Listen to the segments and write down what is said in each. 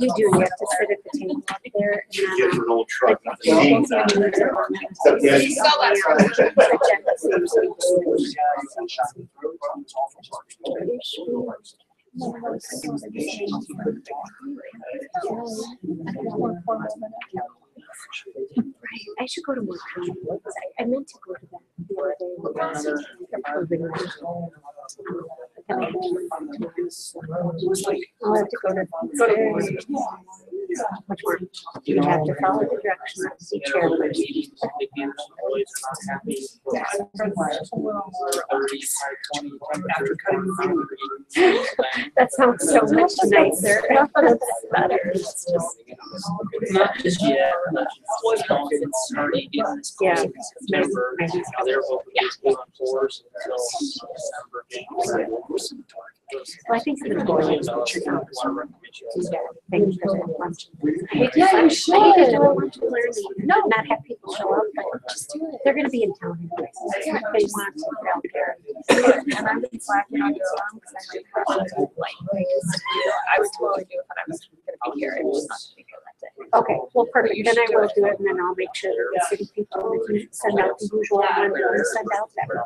You do, you have to sit at the table up there. You get an old truck. Yeah. Right, I should go to more conferences. I meant to go to that the other day. I'll have to go to much more. You have to follow the directions of the chairperson. That sounds so much nicer. That's better. It's just not just yet. It's starting in September. They're open on fours until December. Well, I think it's going to Yeah, you should. I want to learn, not have people show up, but just do it. They're going to be in town anyway. They want to get out there. And I've been slacking on this one because I would totally do it, but I was going to be here. I just not to be here that day. Okay, well, perfect. Then I will do it, and then I'll make sure that the city people, if you send out the usual one, or send out that one.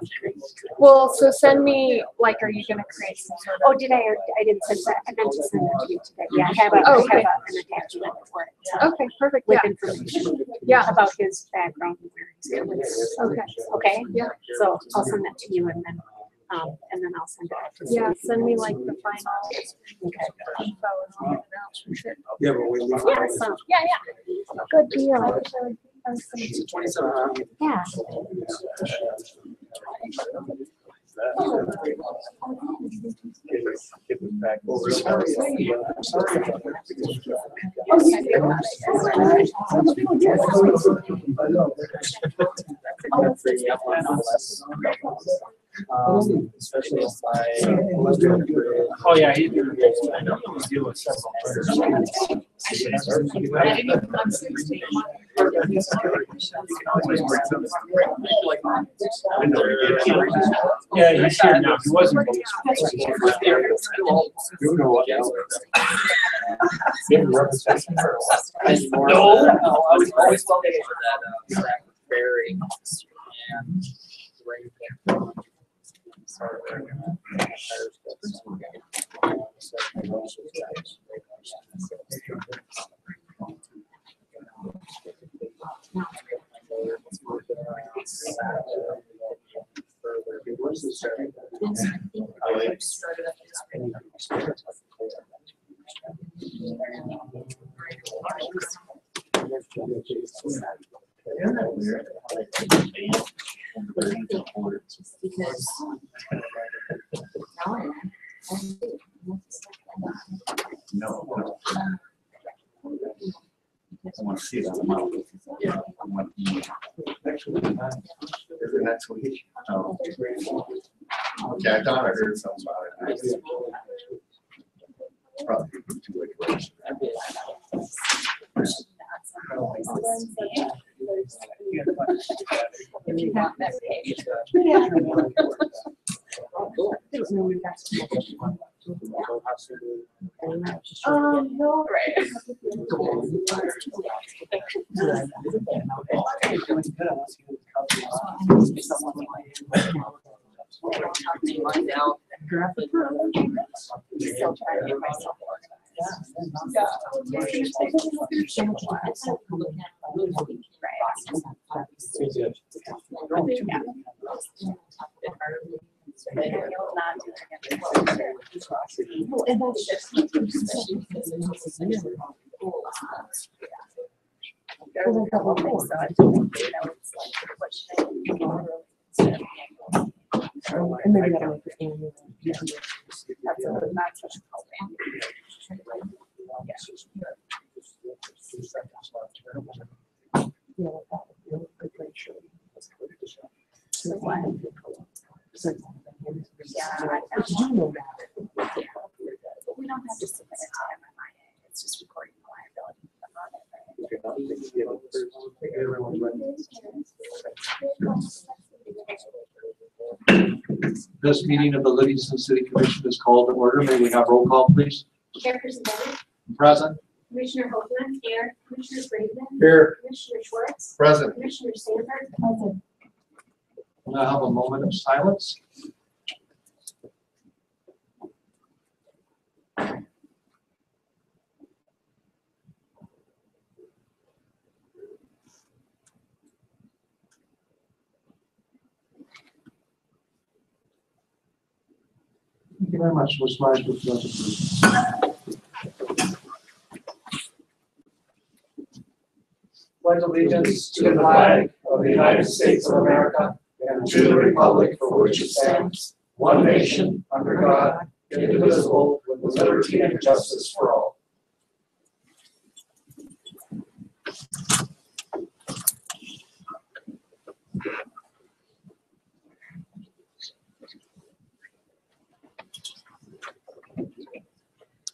Well, so send me, like, are you going to create some sort of? Oh, did I? I didn't send that. I meant to send that to you today. Yeah, I have an attachment for it. Okay, perfect. With Yeah. information. Yeah. About his background and where he's going. Okay. Okay. Yeah. So I'll send that to you, and then I'll send it out to Yeah, you. send me like the final Okay. info and all that else for sure. Yeah, but we leave. Yeah. So Yeah. Good deal. I wish I was yeah. Get it back over. Especially if oh yeah, he did. I know he was dealing with several. Yeah, he's here now. He wasn't. No, I was always well able for that berry and rain. No. I want to see that amount. Yeah. Actually, is it next week? Oh. Okay, I thought I heard something about it. Probably too late. No, right. There's a couple of things that I think it's like questioning. And maybe that'll make it easier. That's not such a problem. So what? We don't have to submit it to MMIA. It's just recording the This meeting of the Livingston City Commission is called to order. May we have roll call, please? Chairperson Bennett, Present. Commissioner Holden, here, Commissioner Friedman, Here. Commissioner Schwartz, Present. Commissioner Sandberg. Present. We'll now have a moment of silence. Thank you very much. We'll slide with the Pledge allegiance to the flag of the United States of America and to the republic for which it stands, one nation, under God, indivisible, with liberty and justice for all.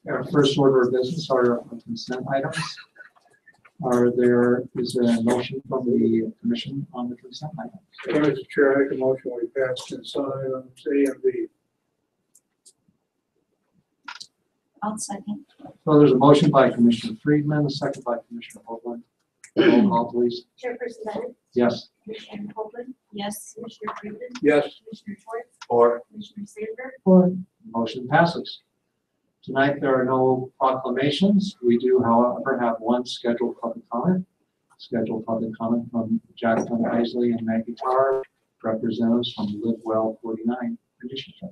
Our first order of business are consent items. Is there a motion from the commission on the consent items? Mr. Chair, I make a motion we pass consent items A and B. I'll second. So there's a motion by Commissioner Friedman, a second by Commissioner Hoagland. Roll call, please. Chairperson Bennett, Yes. Commissioner Holden, Yes. Commissioner Friedman, Yes. Commissioner Schwartz, Or Commissioner Sandberg. motion passes. Tonight, there are no proclamations. We do, however, have one scheduled public comment. Scheduled public comment from Jacqueline Isley and Maggie Tarr, representatives from Live Well 49 Initiative.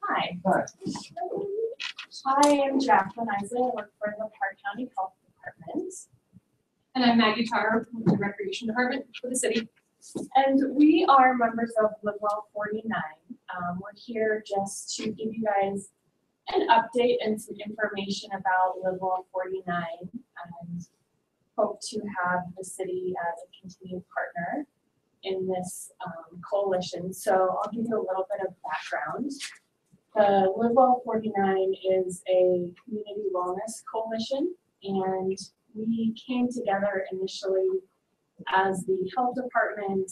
Hi. Hi. I am Jacqueline Isley. I work for the Park County Health Department. And I'm Maggie Tarr with the Recreation Department for the city. And we are members of Live Well 49. We're here just to give you guys an update and some information about Live Well 49 and hope to have the city as a continued partner in this coalition. So I'll give you a little bit of background. The Live Well 49 is a community wellness coalition, and we came together initially as the health department,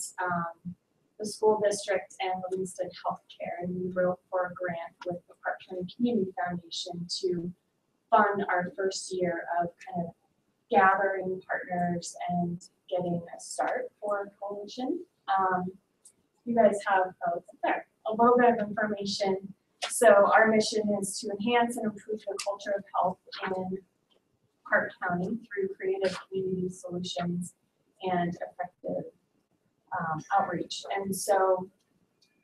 the school district, and Livingston Healthcare, and we wrote for a grant with the Park County Community Foundation to fund our first year of kind of gathering partners and getting a start for a coalition. You guys have a little bit of information. So our mission is to enhance and improve the culture of health in Park County through creative community solutions and effective outreach. And so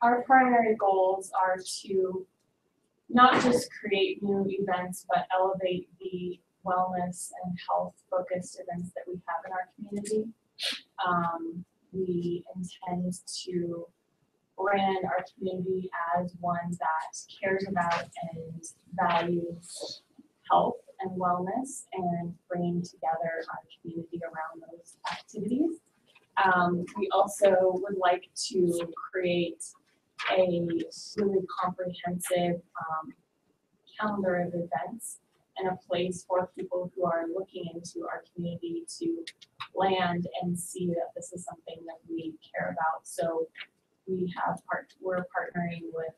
our primary goals are to not just create new events, but elevate the wellness and health focused events that we have in our community. We intend to brand our community as one that cares about and values health and wellness and bringing together our community around those activities. We also would like to create a really comprehensive calendar of events and a place for people who are looking into our community to land and see that this is something that we care about. So we're partnering with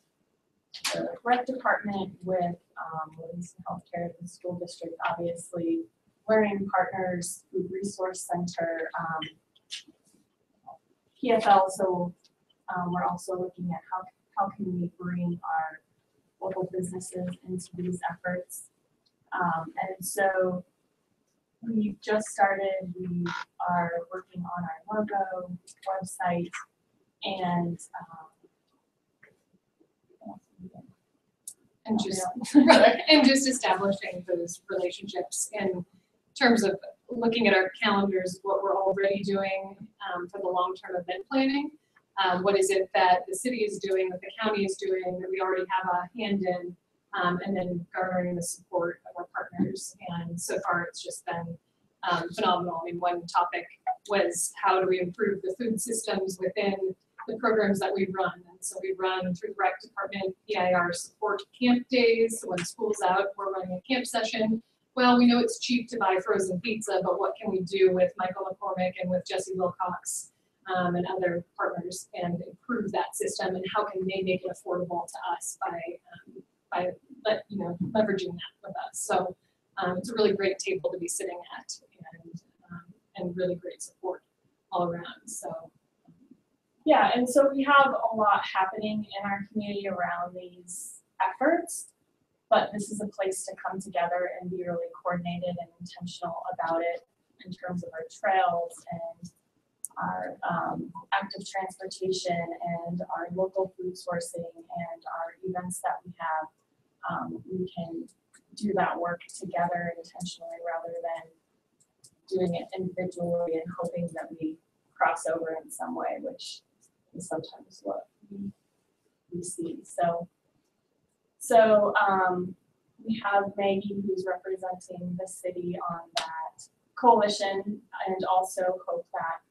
the rec department, with Livingston Healthcare, the school district, obviously, learning partners, food resource center, PFL. So we're also looking at how can we bring our local businesses into these efforts. And so we've just started. We are working on our logo, website, and just establishing those relationships in terms of looking at our calendars, what we're already doing for the long-term event planning. What is it that the city is doing, that the county is doing, that we already have a hand in, and then garnering the support of our partners. And so far, it's just been phenomenal. I mean, one topic was how do we improve the food systems within the programs that we run. And so we run through the rec department, PIR support camp days. So when school's out, we're running a camp session. Well, we know it's cheap to buy frozen pizza, but what can we do with Michael McCormick and with Jesse Wilcox and other partners and improve that system, and how can they make it affordable to us by leveraging that with us. So it's a really great table to be sitting at, and really great support all around. So yeah, and so we have a lot happening in our community around these efforts, but this is a place to come together and be really coordinated and intentional about it in terms of our trails and our active transportation and our local food sourcing and our events that we have. We can do that work together intentionally rather than doing it individually and hoping that we cross over in some way, which is sometimes what we see. So we have Maggie, who's representing the city on that coalition, and also hope that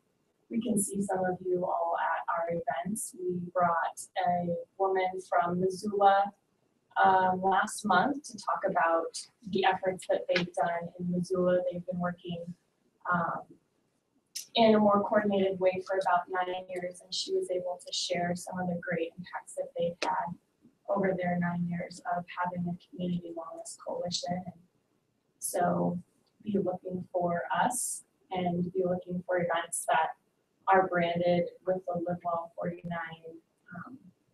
we can see some of you all at our events. We brought a woman from Missoula last month to talk about the efforts that they've done in Missoula. They've been working in a more coordinated way for about 9 years, and she was able to share some of the great impacts that they've had over their 9 years of having a community wellness coalition. And so be looking for us and be looking for events that are branded with the Live Well 49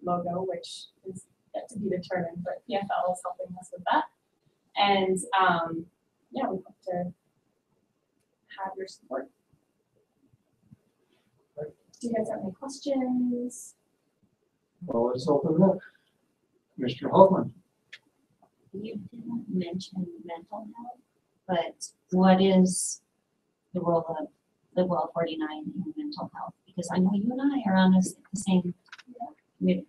logo, which is yet to be determined, but PFL is helping us with that. And yeah, we hope to have your support. Do you guys have any questions? Well, let's open it up. Mr. Hoffman. You didn't mention mental health, but what is the role of Live Well 49 in mental health? Because I know you and I are on the same committee.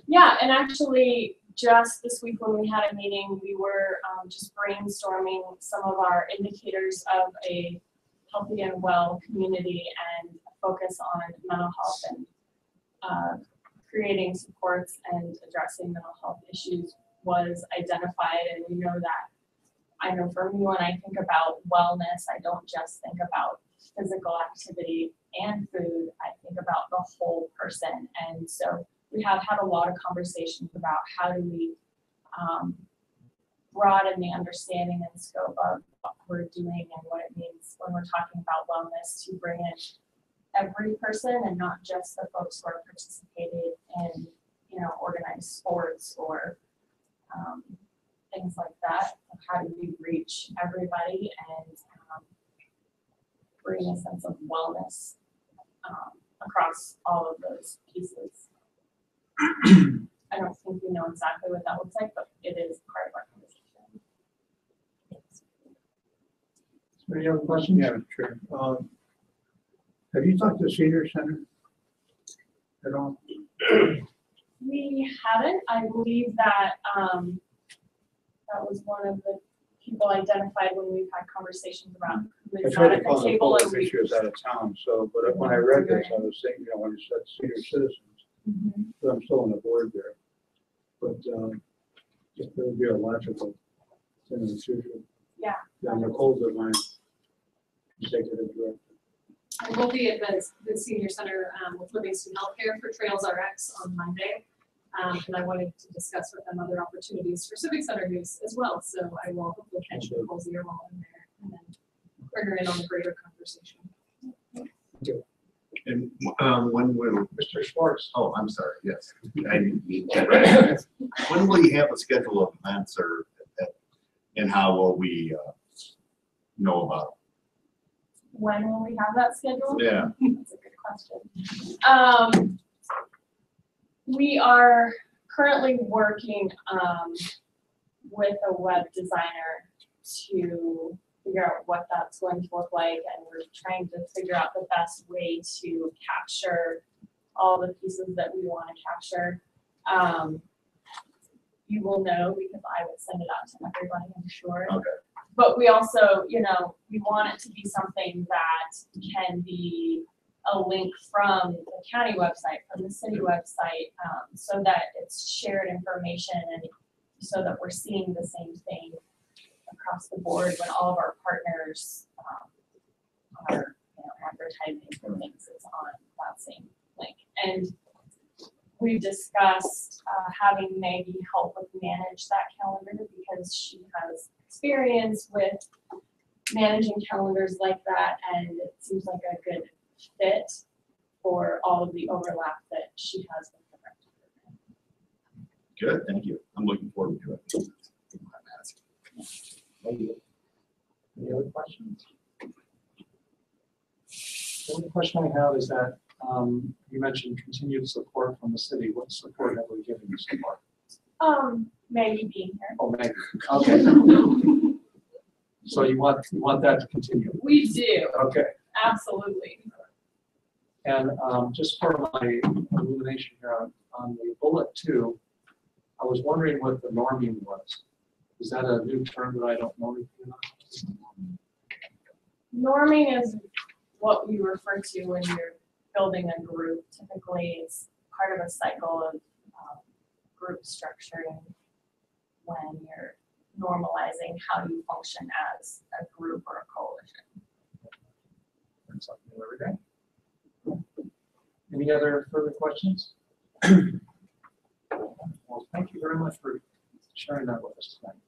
Yeah, and actually just this week when we had a meeting, we were just brainstorming some of our indicators of a healthy and well community and focus on mental health and creating supports and addressing mental health issues was identified. And we know that, I know for me, when I think about wellness, I don't just think about physical activity and food, I think about the whole person. And so we have had a lot of conversations about how do we broaden the understanding and scope of what we're doing and what it means when we're talking about wellness to bring in every person and not just the folks who are participating in, organized sports or things like that. How do we reach everybody and bring a sense of wellness across all of those pieces? I don't think we know exactly what that looks like, but it is part of our conversation. Any other questions? Yeah, sure. Have you talked to the senior center at all? We haven't. I believe that that was one of the people identified when we've had conversations about who I is tried not to at call the the table. poll, make sure it's out of town, so, but when I read this, I was thinking, when it said senior citizens, but I'm still on the board there. But it would be a logical thing in the future. Yeah. Yeah, Nicole's at my executive director. I will be at the senior center with Livingston Healthcare for Trails RX on Monday. And I wanted to discuss with them other opportunities for Civic Center use as well. So I will hopefully catch Nicole's ear while I'm there and then bring her in on the greater conversation. And when will, Mr. Schwartz. oh, I'm sorry, yes. I didn't mean that. When will you have a schedule of events and how will we know about it? When will we have that scheduled? Yeah. That's a good question. We are currently working with a web designer to figure out what that's going to look like, and we're trying to figure out the best way to capture all the pieces that we want to capture. You will know because I would send it out to everybody, I'm sure. Okay. But we also, we want it to be something that can be a link from the county website, from the city website, so that it's shared information and so that we're seeing the same thing across the board when all of our partners are advertising for things. It's on that And we discussed having Maggie help with manage that calendar because she has experience with managing calendars like that, and it seems like a good fit for all of the overlap that she has with the rec department. Good, thank you. I'm looking forward to it. Thank you. Any other questions? The only question I have is that you mentioned continued support from the city. What support have we given you so far? Maggie being here. Oh, Maggie. Okay. So you want that to continue? We do, Okay. absolutely. And just for my illumination here on the bullet 2, I was wondering what the norming was. Is that a new term that I don't know anything about? Norming is what we refer to when you're building a group. Typically, it's part of a cycle of group structuring when you're normalizing how you function as a group or a coalition. Learn something new every day. Any other further questions? Well, thank you very much for sharing that with us tonight.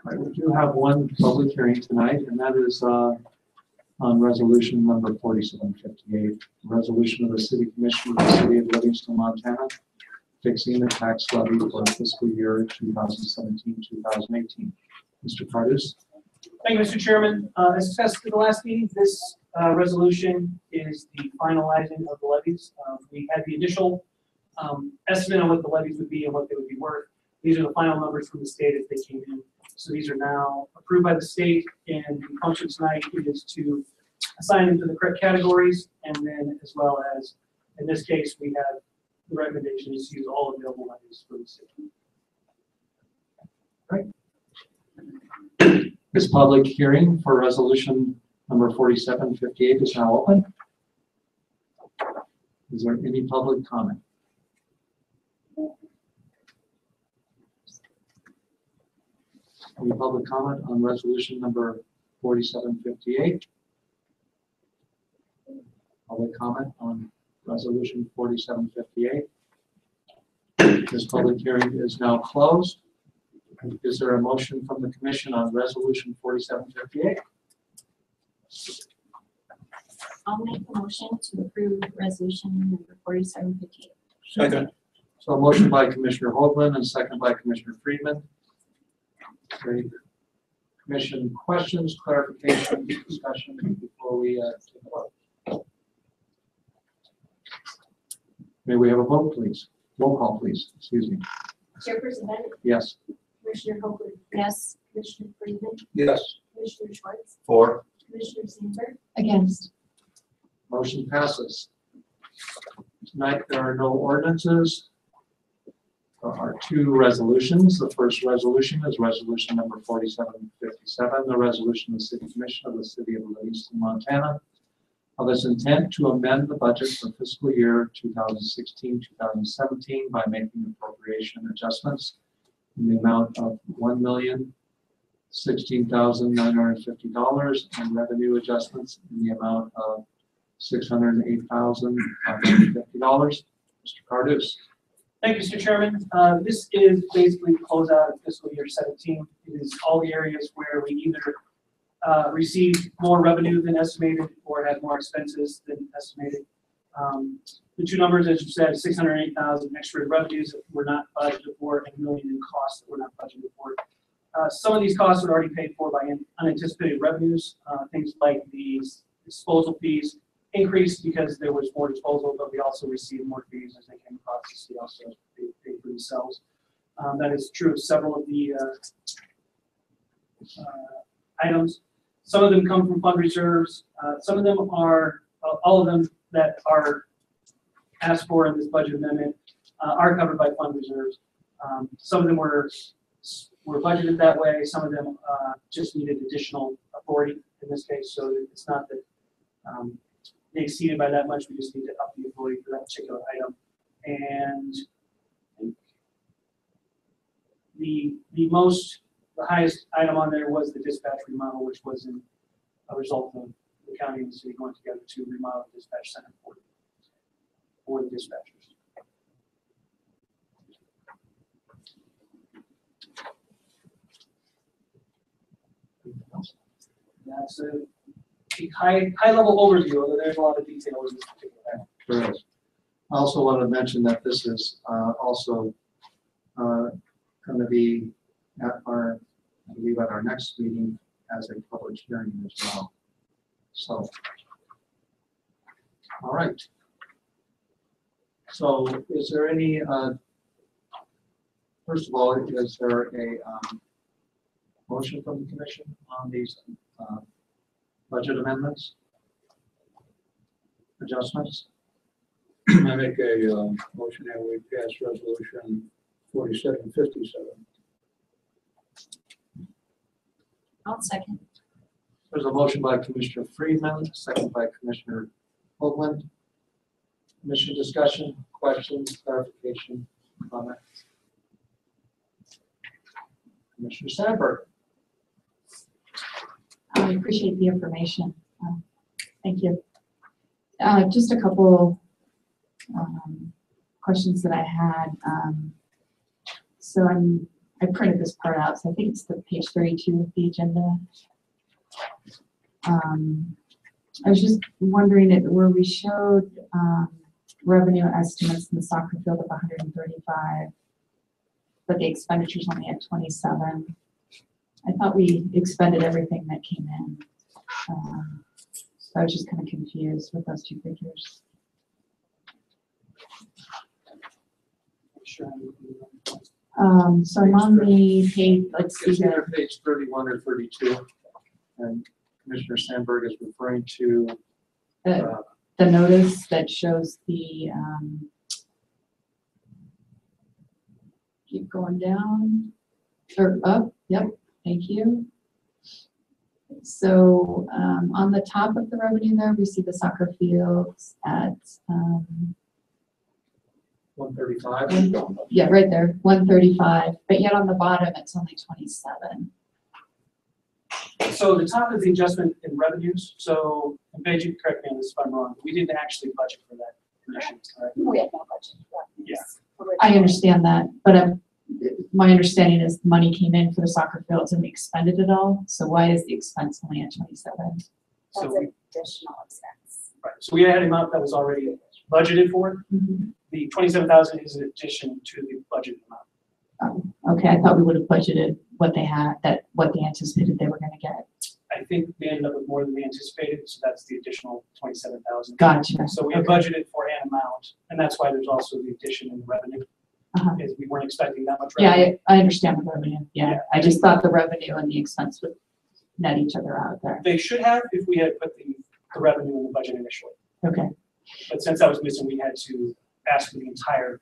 All right, we do have one public hearing tonight, and that is on resolution number 4758, resolution of the City Commission of the City of Livingston, Montana, fixing the tax levy for fiscal year 2017-2018. Mr. Cardus? Thank you, Mr. Chairman. As discussed in the last meeting, this resolution is the finalizing of the levies. We had the initial estimate on what the levies would be and what they would be worth. These are the final numbers from the state as they came in. So these are now approved by the state, and the function tonight is to assign them to the correct categories, and then as well as, in this case, we have the recommendation is to use all available levies for the city. This public hearing for resolution number 4758 is now open. Is there any public comment? Any public comment on resolution number 4758? Public comment on resolution 4758? This public hearing is now closed. Is there a motion from the commission on resolution 4758? I'll make a motion to approve resolution number 4758. Second. So a motion by Commissioner Hoagland and second by Commissioner Friedman. Okay. Commission questions, clarification, discussion before we take a vote. May we have a vote, please? Roll call, please. Excuse me. Chairperson Bennett, Yes. Commissioner Hoagland, Yes. Commissioner Freeman, Yes. Commissioner Schwartz, 4. Commissioner Sandberg, Against. Motion passes. Tonight, there are no ordinances. There are 2 resolutions. The first resolution is resolution number 4757, the resolution of the City Commission of the City of Livingston, Montana, of its intent to amend the budget for fiscal year 2016-2017 by making appropriation adjustments in the amount of $1,016,950 and revenue adjustments in the amount of $608,550. Mr. Cardus. Thank you, Mr. Chairman. This is basically the closeout of fiscal year 17. It is all the areas where we either received more revenue than estimated or had more expenses than estimated. The 2 numbers, as you said, 608,000 extra revenues that were not budgeted for and $1 million in costs that were not budgeted for. Some of these costs are already paid for by unanticipated revenues. Things like these disposal fees increased because there was more disposal, but we also received more fees as they came across the city, also paid for themselves. That is true of several of the items. Some of them come from fund reserves. Some of them are, all of them that are asked for in this budget amendment are covered by fund reserves. Some of them were budgeted that way. Some of them just needed additional authority in this case. So it's not that they exceeded by that much. We just need to up the authority for that particular item. And the highest item on there was the dispatch remodel, which was a result of the county and the city going together to remodel the dispatch center for the dispatchers. That's a high level overview, although there's a lot of detail in this particular. There is. I also want to mention that this is also going to be at our, I believe at our next meeting as a public hearing as well. So, all right. So is there any, first of all, is there a motion from the commission on these budget amendments? Adjustments? I make a motion that we pass resolution 4757. I'll second. There's a motion by Commissioner Friedman, second by Commissioner Hoagland. Commission discussion, questions, clarification, comments? Commissioner Sandberg. I appreciate the information. Thank you. Just a couple questions that I had. So I printed this part out, so I think it's the page 32 of the agenda. I was just wondering where we showed revenue estimates in the soccer field of 135, but the expenditures only at 27. I thought we expended everything that came in. So I was just kind of confused with those two figures. So I'm on the page, let's see It's here. either page 31 or 32, and Commissioner Sandberg is referring to The notice that shows the, keep going down, or up, yep, thank you. So on the top of the revenue there, we see the soccer fields at, 135. yeah, right there, 135, but yet on the bottom, it's only 27. So the top is the adjustment in revenues. So, and Paige, you can correct me on this if I'm wrong, we didn't actually budget for that commission, correct? We have no budget. Yeah. I understand that, but my understanding is the money came in for the soccer fields and we expended it all. So why is the expense only at 27? That's So, additional expense. right. So we had an amount that was already budgeted for. The 27,000 is an addition to the budget amount. Okay, I thought we would have budgeted what they had, what they anticipated they were going to get. I think we ended up with more than we anticipated, so that's the additional 27,000. Gotcha. So we had Okay. budgeted for an amount, and that's why there's also the addition in revenue. Uh-huh. Is we weren't expecting that much Yeah, revenue. I understand the revenue. Yeah, Yeah. I just thought the revenue and the expense would net each other out there. They should have if we had put the revenue in the budget initially. Okay. But since that was missing, we had to ask for the entire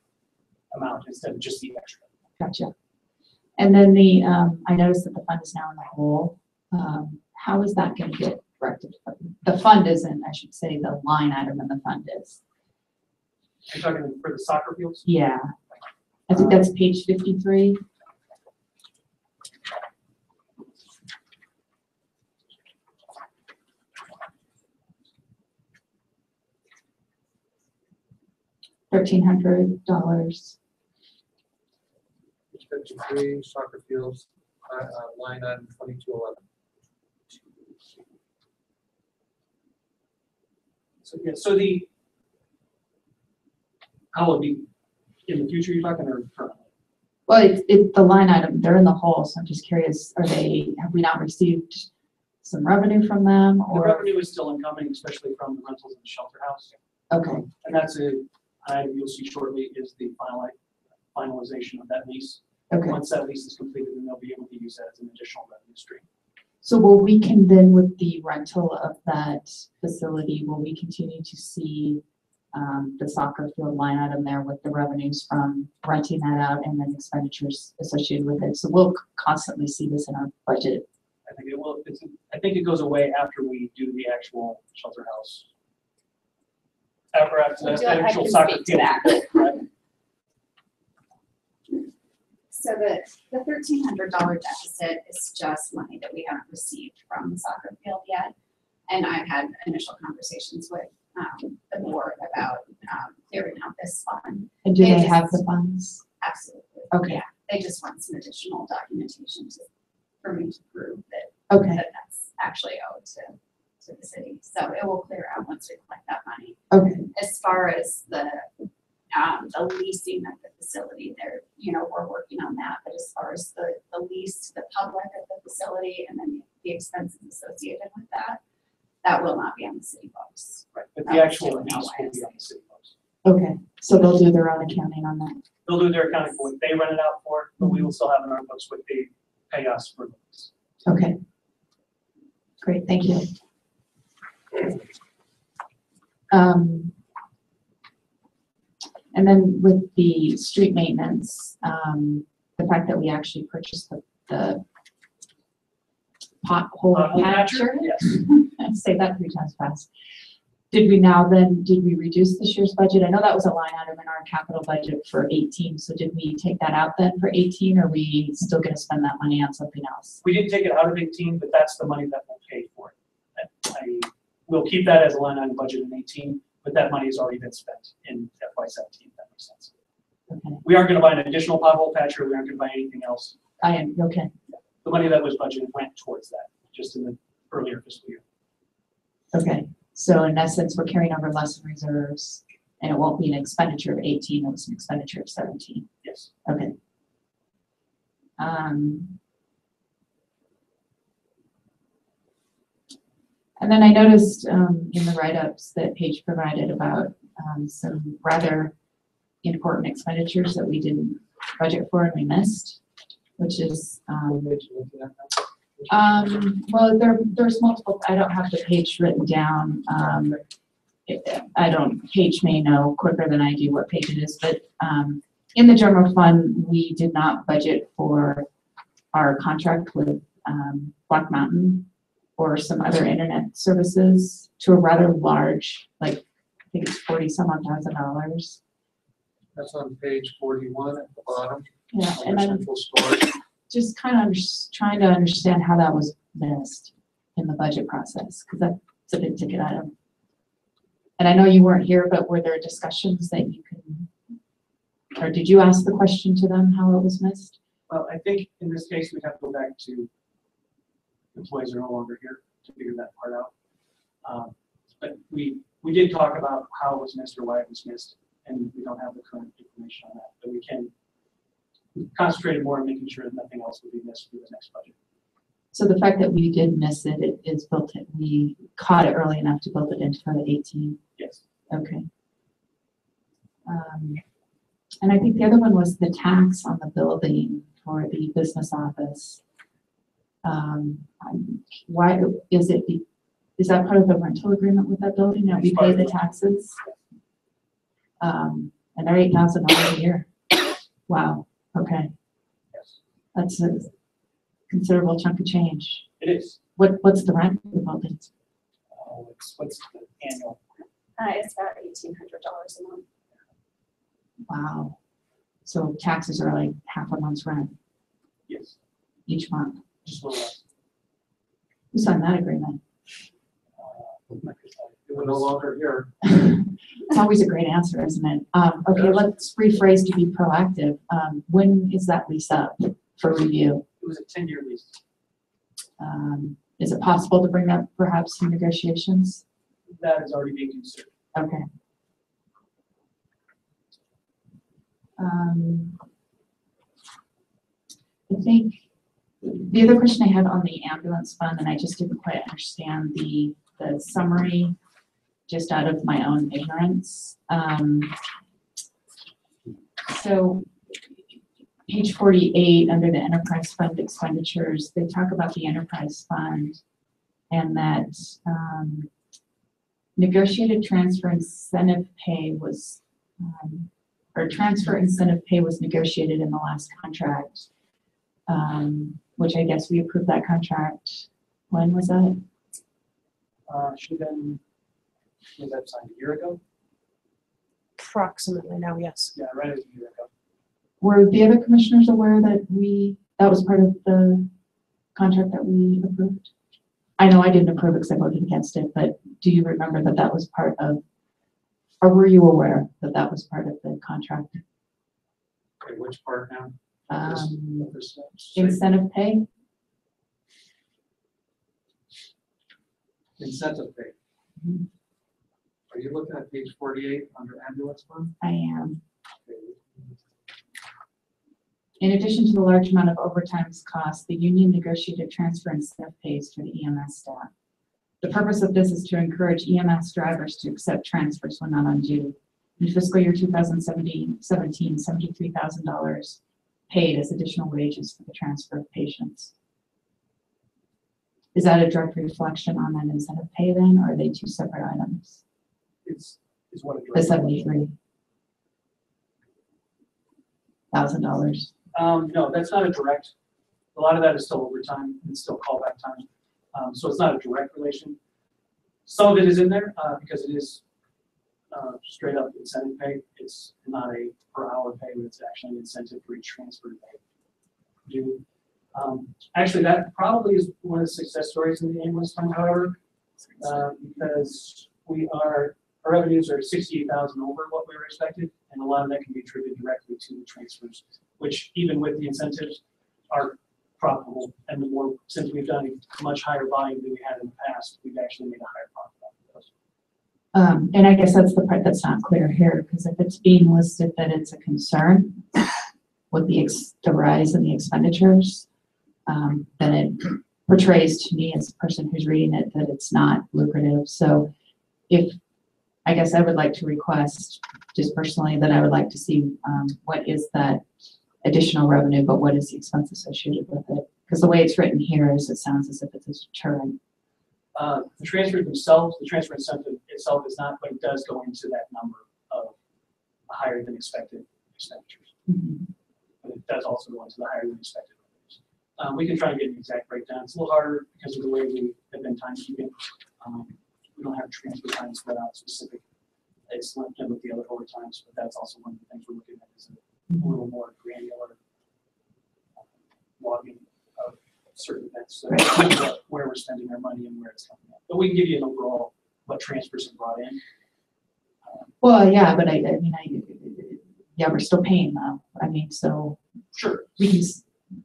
amount instead of just the extra. Gotcha. And then the, I noticed that the fund is now in the hole. How is that going to get corrected? The fund isn't, I should say, the line item in the fund is. You're talking for the soccer fields? Yeah. I think that's page 53. $1,300. Page 53, soccer fields, line item 2211. So, yeah, so how will it be in the future you're talking or currently? Well, it's the line item, they're in the hole, so I'm just curious, have we not received some revenue from them The or? revenue is still incoming, especially from the rentals in the shelter house. Okay, And that's an item you'll see shortly is the finalization of that lease. okay. Once that lease is completed, then they'll be able to use that as an additional revenue stream. So will we then with the rental of that facility, will we continue to see the soccer field line item there with the revenues from renting that out and then expenditures associated with it? So we'll constantly see this in our budget. I think it will. I think it goes away after we do the actual shelter house. After the I actual can soccer speak to field. that. Right? So the $1,300 deficit is just money that we haven't received from the soccer field yet. And I've had initial conversations with the board about clearing out this fund. And do They they just- have the funds? Absolutely. Okay. Yeah, they just want some additional documentation for me to prove that, Okay, that that's actually owed to the city. So it will clear out once we collect that money. okay, As far as the leasing of the facility, there, we're working on that, but as far as the lease to the public of the facility and then the expenses associated with that will not be on the city books. Right, but the actual lease will be on the city books. okay. So they'll do their own accounting on that. They'll do their accounting for what they rent it out for, but we will still have in our books what they pay us for the lease. Okay. Great, thank you. And then with the street maintenance, the fact that we actually purchased the pothole patcher. Yes. I say that 3 times fast. Did we reduce this year's budget? I know that was a line item in our capital budget for 18, so did we take that out then for 18, or are we still gonna spend that money on something else? We didn't take it out of 18, but that's the money that we'll pay for it. We'll keep that as a line item budget in 18, but that money has already been spent in FY 17, if that makes sense. Okay, We aren't gonna buy an additional pothole patcher, we aren't gonna buy anything else. I am, okay, The money that was budgeted went towards that, just in the earlier fiscal year. okay. So in essence, we're carrying over less in reserves, and it won't be an expenditure of 18, it was an expenditure of 17. Yes. Okay. And then I noticed in the write-ups that Paige provided about some rather important expenditures that we didn't budget for and we missed, which is, well, there's multiple, I don't have the page written down. Paige may know quicker than I do what page it is, but in the general fund, we did not budget for our contract with Black Mountain or some other internet services to a rather large, like, I think it's 40-some odd thousand. That's on page 41 at the bottom. Yeah, Under and I'm central storage. just kind of trying to understand how that was missed in the budget process, because that's a big ticket item. And I know you weren't here, but were there discussions that you can, or did you ask the question to them how it was missed? Well, I think in this case, we'd have to go back to employees are no longer here to figure that part out. But we did talk about how it was missed or why it was missed, and we don't have the current information on that, but we concentrated more on making sure that nothing else would be missed for the next budget. So the fact that we did miss it, it is built in, we caught it early enough to build it into the 18. Yes. Okay. And I think the other one was the tax on the building for the business office. Why is it, is that part of the rental agreement with that building that we pay the taxes? And they're $8,000 a year. Wow, okay. Yes. That's a considerable chunk of change. It is. What's the rent for the building? What's the annual? It's about $1,800 a month. Wow. So taxes are like half a month's rent Yes. each month. Just a little less. Who signed that agreement? We're no longer here. It's always a great answer, isn't it? Okay, let's rephrase to be proactive. When is that lease up for review? It was a 10-year lease. Is it possible to bring up perhaps some negotiations? That is already being considered. Okay. I think the other question I had on the ambulance fund, and I just didn't quite understand the summary, just out of my own ignorance. So page 48, under the enterprise fund expenditures, they talk about the enterprise fund and that negotiated transfer incentive pay was, or transfer incentive pay was negotiated in the last contract, which I guess we approved that contract. When was that? Should have been, was that signed a year ago? Approximately now, yes. Yeah, right, it was a year ago. Were the other commissioners aware that that was part of the contract that we approved? I know I didn't approve it because I voted against it, but do you remember that that was part of, or were you aware that that was part of the contract? Okay, which part now? Um, This, Incentive pay? Incentive pay. Mhm. Are you looking at page 48 under ambulance fund? I am. Okay. In addition to the large amount of overtime costs, the union negotiated transfer incentive pays for the EMS staff. The purpose of this is to encourage EMS drivers to accept transfers when not on duty. In fiscal year 2017, $73,000 paid as additional wages for the transfer of patients. Is that a direct reflection on that incentive pay then, or are they two separate items? Is what it. The $73,000. No, that's not a direct, a lot of that is still overtime, it's still callback time. So it's not a direct relation. Some of it is in there, because it is, straight up incentive pay. It's not a per hour pay, but it's actually an incentive for each transfer pay. Actually, that probably is one of the success stories in the ambulance fund, however, because our revenues are 68,000 over what we were expected, and a lot of that can be attributed directly to the transfers, which even with the incentives are profitable. And the more, since we've done a much higher volume than we had in the past, we've actually made a higher profit out of those. And I guess that's the part that's not clear here, because if it's being listed that it's a concern with the rise in the expenditures, then it portrays to me as a person who's reading it that it's not lucrative. So I guess I would like to request, just personally, that I would like to see what is that additional revenue, but what is the expense associated with it? Because the way it's written here is it sounds as if it's a deterrent. The transfers themselves, the transfer incentive itself is not, but it does go into that number of higher than expected expenditures. Mm-hmm. But it does also go into the higher than expected revenues. We can try and get an exact breakdown. It's a little harder because of the way we have been timekeeping. We don't have transfer time spread out specific. It's linked in with the other overtimes, but that's also one of the things we're looking at is a little more granular logging of certain events, so where we're spending our money and where it's coming from. But we can give you an overall what transfers have brought in. Well, yeah, but yeah, we're still paying though. I mean, so Sure. we can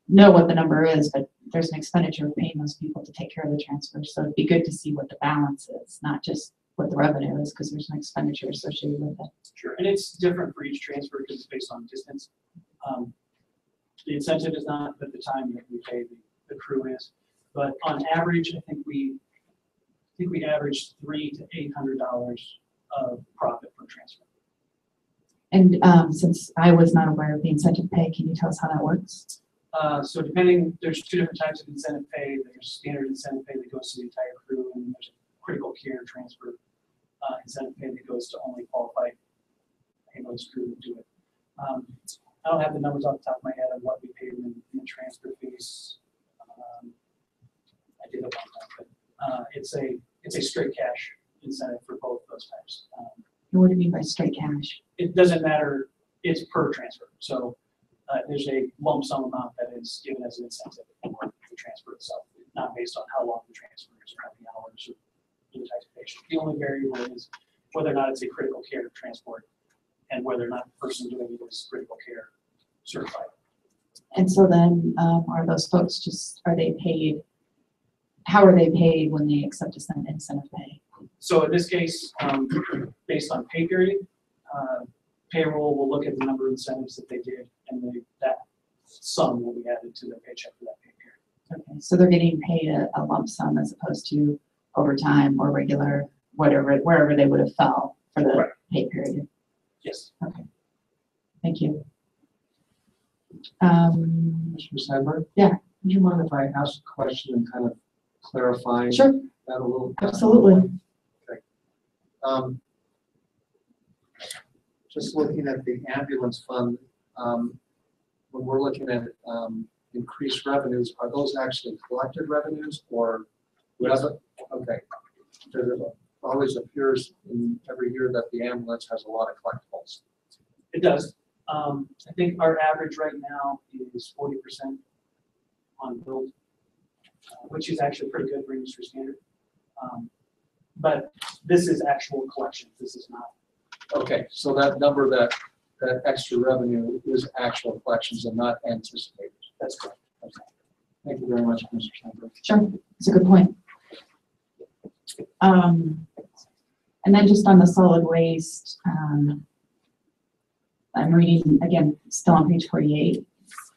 know what the number is, but there's an expenditure of paying those people to take care of the transfers. So it'd be good to see what the balance is, not just what the revenue is, because there's an expenditure associated with it. Sure, and it's different for each transfer because it's based on distance. The incentive is not at the time that we pay the crew is, but on average, I think we average $300 to $800 of profit per transfer. And since I was not aware of the incentive pay, can you tell us how that works? So depending, there's two different types of incentive pay. There's standard incentive pay that goes to the entire crew, and there's a critical care transfer incentive pay that goes to only qualified ambulance crew that do it. I don't have the numbers off the top of my head on what we paid in transfer fees. I did it one time, but it's a straight cash incentive for both those types. What do you mean by straight cash? It doesn't matter, it's per transfer. So there's a lump sum amount that is given as an incentive for the transfer itself, not based on how long the transfer is or how many hours or the type of patient. The only variable is whether or not it's a critical care transport and whether or not the person doing it is critical care certified. And so then are those folks are they paid, how are they paid when they accept an incentive pay? So in this case, based on pay period, payroll will look at the number of incentives that they did, and that sum will be added to their paycheck for that pay period. Okay, so they're getting paid a lump sum as opposed to overtime or regular, wherever they would have fell for the pay period. Yes. Okay. Thank you. Mr. Sandberg? Yeah. Would you mind if I ask a question and kind of clarify Sure. that a little? Absolutely. Okay. Just looking at the ambulance fund, when we're looking at increased revenues, are those actually collected revenues or whatever? Okay. Because it always appears in every year that the ambulance has a lot of collectibles. It does. I think our average right now is 40% on build, which is actually pretty good for industry standard. But this is actual collections. This is not. Okay, so that number, that extra revenue is actual collections and not anticipated. That's correct. Okay. Thank you very much, Mr. Sandberg. Sure, it's a good point. And then just on the solid waste, I'm reading, again, still on page 48,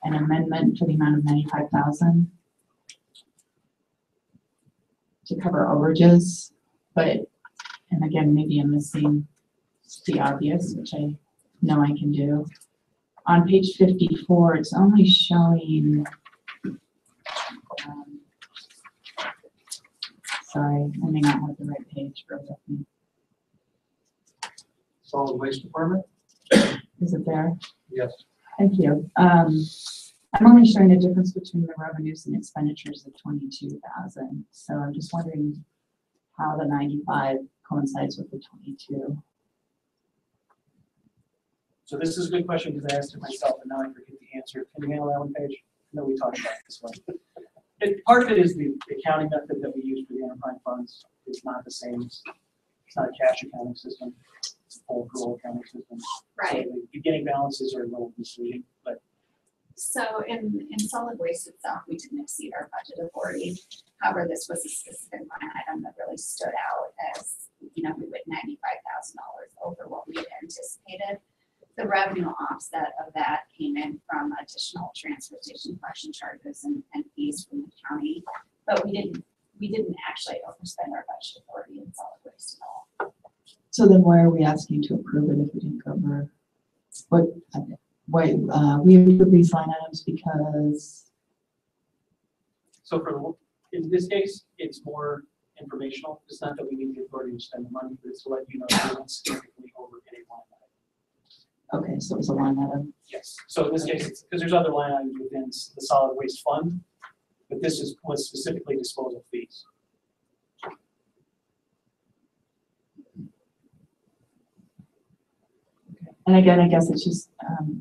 an amendment for the amount of 95,000 to cover overages, but, and again, maybe I'm missing the obvious, which I know I can do. On page 54, it's only showing, sorry, I may not have the right page for me. Solid Waste Department? Is it there? Yes. Thank you. I'm only showing a difference between the revenues and expenditures of 22,000. So I'm just wondering how the 95 coincides with the 22. So this is a good question because I asked it myself and now I forget the answer. Can you handle that one page? No, we talked about this one. Part of it is the accounting method that we use for the enterprise funds. It's not the same. It's not a cash accounting system. It's a full accrual accounting system. Right. So the beginning balances are a little misleading, but So in solid waste itself, we didn't exceed our budget authority. However, this was a specific line item that really stood out as, we went $95,000 over what we had anticipated. The revenue offset of that came in from additional transportation collection charges and fees from the county. But we didn't actually overspend our budget authority in solid waste at all. So then why are we asking to approve it if we didn't cover? Why we approve these line items because? so in this case, it's more informational. It's not that we need the authority to spend the money, but it's to let you know that we don't significantly over any line item. Okay, so it was a line item. Yes. So in this case, it's because there's other line items within the solid waste fund, but this was specifically disposal fees. And again, I guess it's just,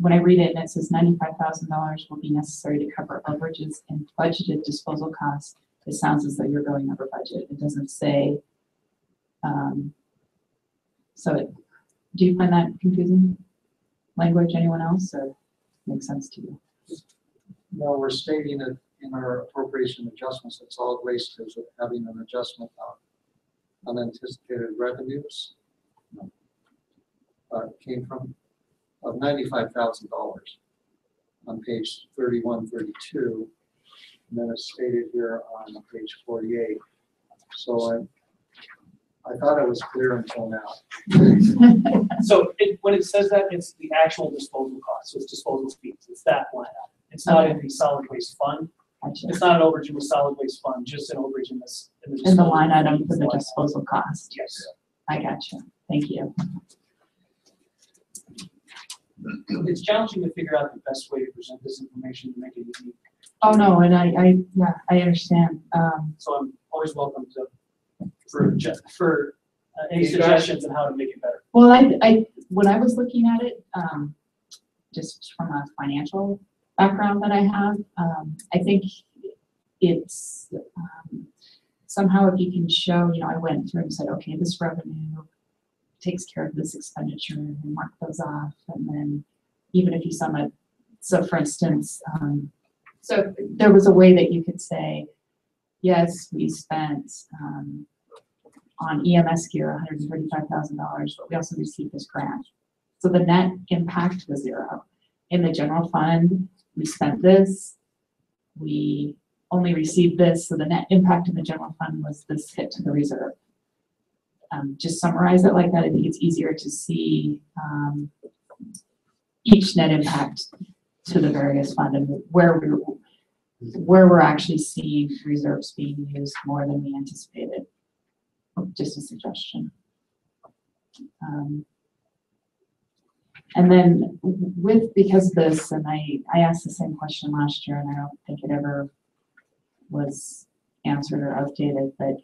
when I read it and it says $95,000 will be necessary to cover overages and budgeted disposal costs, it sounds as though you're going over budget. It doesn't say, do you find that confusing language, anyone else, or makes sense to you? No, we're stating it in our appropriation adjustments that solid waste is having an adjustment on unanticipated revenues. Came from of $95,000 on page 31, 32, and then it's stated here on page 48. So I thought it was clear until now. So when it says that, it's the actual disposal cost. So it's disposal fees. It's that line item. It's not in the solid waste fund. Gotcha. It's not an overage in the solid waste fund, just an overage in this. In the line item for the disposal cost. Yes. I gotcha. Thank you. It's challenging to figure out the best way to present this information to make it easy. Oh no, and I understand. So I'm always welcome for any suggestions on how to make it better. Well, when I was looking at it, just from a financial background that I have, I think it's somehow if you can show, I went through and said, okay, this revenue takes care of this expenditure and mark those off. And then even if you sum it, so for instance, so there was a way that you could say, yes, we spent on EMS gear $135,000, but we also received this grant. So the net impact was zero. In the general fund, we spent this, we only received this, so the net impact in the general fund was this hit to the reserve. Just summarize it like that. I think it's easier to see each net impact to the various fund and where we're actually seeing reserves being used more than we anticipated. Just a suggestion. And then because of this, and I asked the same question last year, and I don't think it ever was answered or updated, but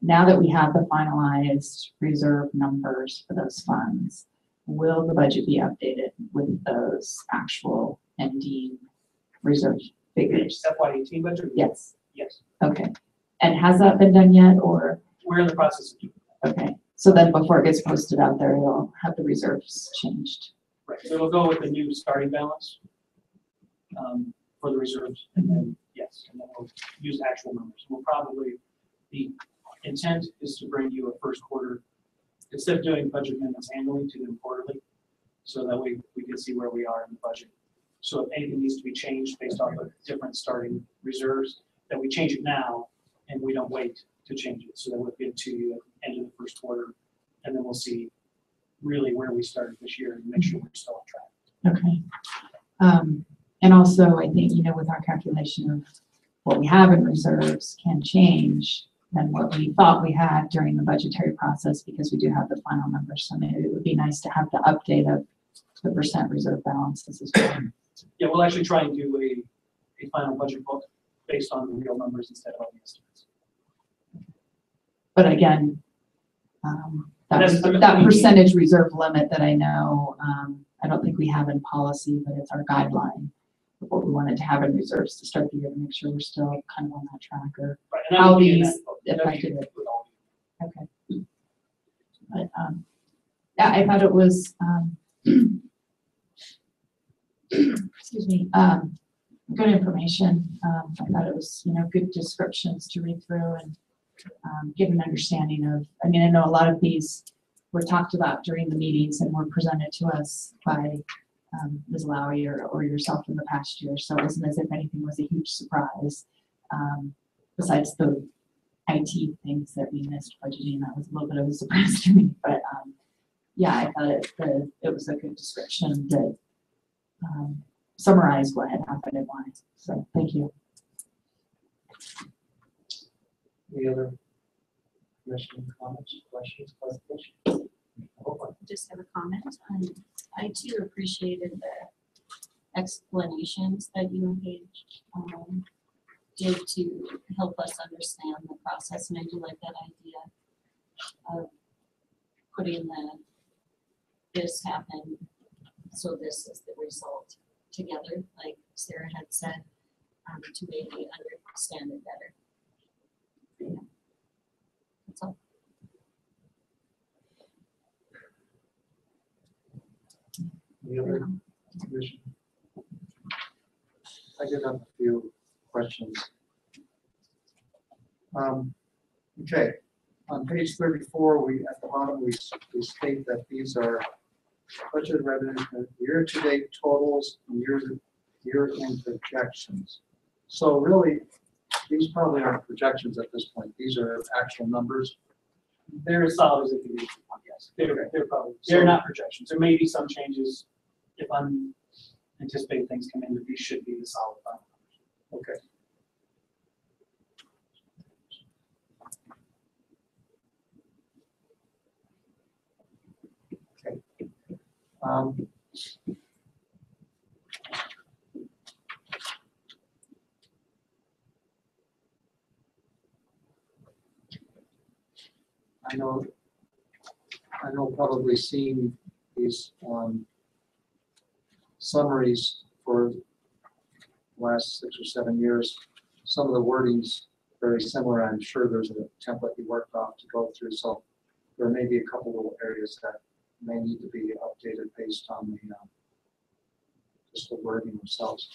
now that we have the finalized reserve numbers for those funds, will the budget be updated with those actual ending reserve figures? FY18 budget? Yes, Yes, okay. And has that been done yet, or, we're in the process of doing that. okay, so then before it gets posted out there, you'll have the reserves changed? Right, so it'll go with the new starting balance for the reserves, and then, yes, and then we'll use actual numbers. We'll probably, the intent is to bring you a first quarter, instead of doing budget amendments annually, to them quarterly, so that we can see where we are in the budget. So if anything needs to be changed based off of different starting reserves, that we change it now, and we don't wait to change it, so that we'll get to you at the end of the first quarter, and then we'll see really where we started this year and make sure we're still on track. Okay. And also, I think, with our calculation of what we have in reserves can change than what we thought we had during the budgetary process, because we do have the final numbers. So maybe it would be nice to have the update of the percent reserve balances as well. Yeah, we'll actually try and do a final budget book based on the real numbers instead of the estimates. But again, that percentage reserve limit that I know, I don't think we have in policy, but it's our guideline of what we wanted to have in reserves to start the year to make sure we're still kind of on that track, or Right, and how that'll be in these that book. affected it. With all of you. Okay. But, yeah, I thought it was, excuse me, good information. I thought it was, good descriptions to read through and get an understanding of, I know a lot of these were talked about during the meetings and were presented to us by Ms. Lowry or yourself in the past year. So it wasn't as if anything was a huge surprise. Besides the IT things that we missed budgeting, that was a little bit of a surprise to me. But yeah, I thought it was a good description that summarized what had happened and why. So thank you. Any other commission comments, questions, clarifications? Just have a comment. I too appreciated the explanations that you and Paige did to help us understand the process, and I do like that idea of putting this happened, so this is the result together, like Sarah had said, to maybe understand it better. Yeah. That's all. Any other commission? I did have a few questions. Okay, on page 34, at the bottom we state that these are budget revenues, year-to-date totals, and year-end projections. So really, these probably aren't projections at this point. These are actual numbers. They're as solid as they can be. Yes, they're probably, they're not projections. There may be some changes if unanticipated things come in, but these should be the solid final numbers. Okay. I know probably seen these summaries for the last 6 or 7 years. Some of the wording's very similar. I'm sure there's a template you worked off to go through, so there may be a couple little areas that may need to be updated based on the just the wording themselves.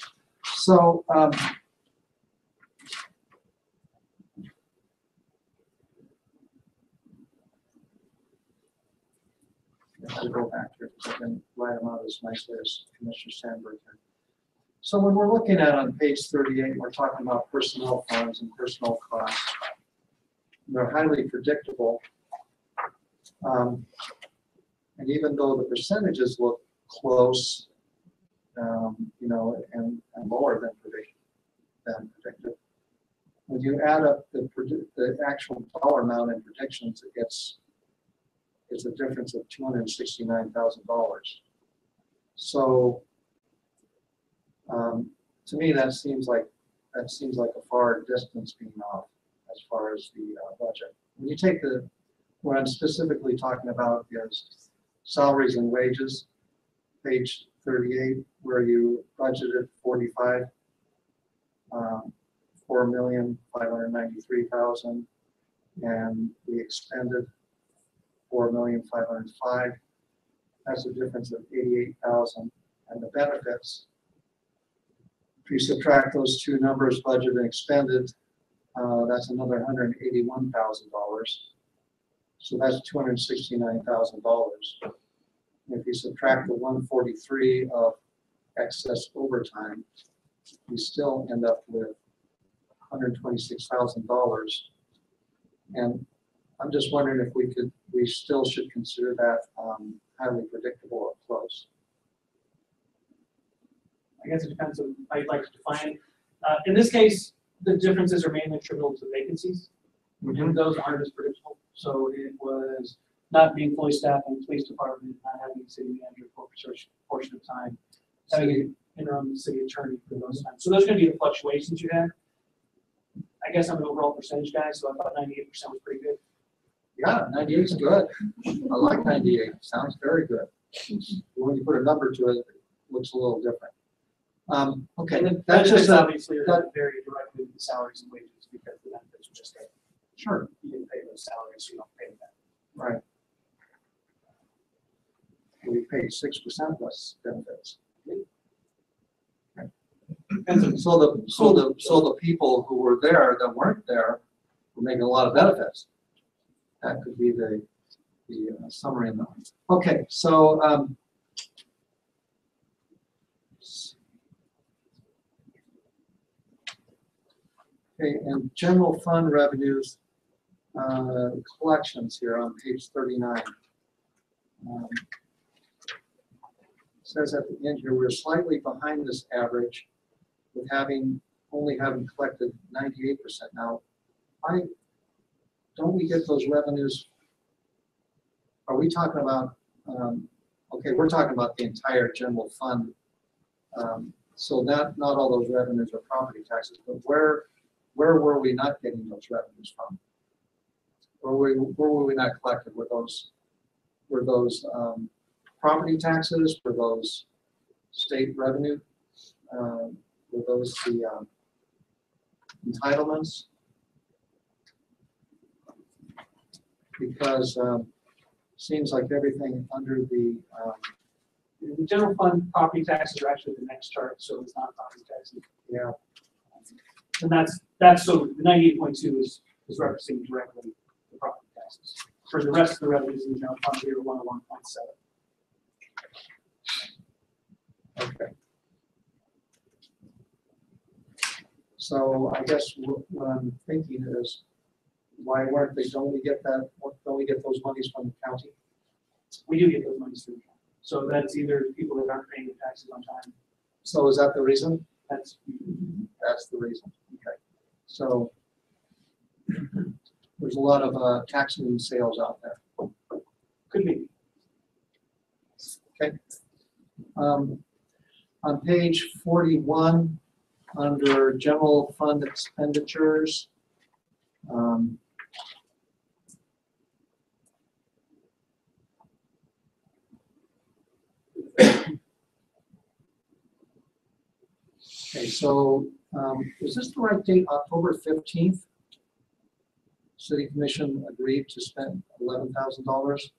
So I have to go back here because I can write them out as nicely as Commissioner Sandberg can. So when we're looking at on page 38, we're talking about personnel funds and personnel costs. They're highly predictable. And even though the percentages look close, and lower than predicted, when you add up the actual dollar amount in predictions, it's a difference of $269,000. So to me, that seems like a far distance being off as far as the budget. When you take what I'm specifically talking about is salaries and wages, page 38, where you budgeted 45, 4,593,000, and we expended 4,505,000. That's a difference of 88,000. And the benefits, if you subtract those two numbers, budgeted and expended, that's another $181,000. So that's $269,000. If you subtract the 143 of excess overtime, we still end up with $126,000. And I'm just wondering if we still should consider that highly predictable or close. I guess it depends on how you'd like to define it. In this case, the differences are mainly attributable to vacancies, and those aren't as predictable. So it was not being fully staffed in the police department, not having a city manager for a portion of time, having an interim city attorney for those times. So those are going to be the fluctuations you have. I guess I'm an overall percentage guy, so I thought 98% was pretty good. Yeah, 98 is good. I like 98. Sounds very good. When you put a number to it, it looks a little different. Okay, And then that's just obviously are going to vary directly with the salaries and wages because the benefits are just there. sure, You didn't pay those salaries, so you don't pay them back. right. We paid 6% less benefits. And so the people who were there that weren't there were making a lot of benefits. That could be the summary of that. Okay, so okay, and general fund revenues, collections here on page 39. Says at the end here, we're slightly behind this average with only having collected 98%. Now, don't we get those revenues? Are we talking about, okay, we're talking about the entire general fund. So not all those revenues are property taxes, but where were we not getting those revenues from? Where were we not collected? Were those property taxes? Were those state revenue? Were those the entitlements? Because seems like everything under the The general fund property taxes are actually the next chart, so it's not property taxes. yeah. And that's so the 98.2 is referencing directly the property taxes. For the rest of the revenues in the general fund, we were 101.7. Okay. So I guess what I'm thinking is, why weren't they? Don't we get those monies from the county? We do get those monies through the county. So that's either people that aren't paying the taxes on time. So is that the reason? That's the reason. Okay. So there's a lot of tax lien sales out there. could be. Okay. On page 41, under general fund expenditures, okay, so is this the right date, October 15th? City Commission agreed to spend $11,000.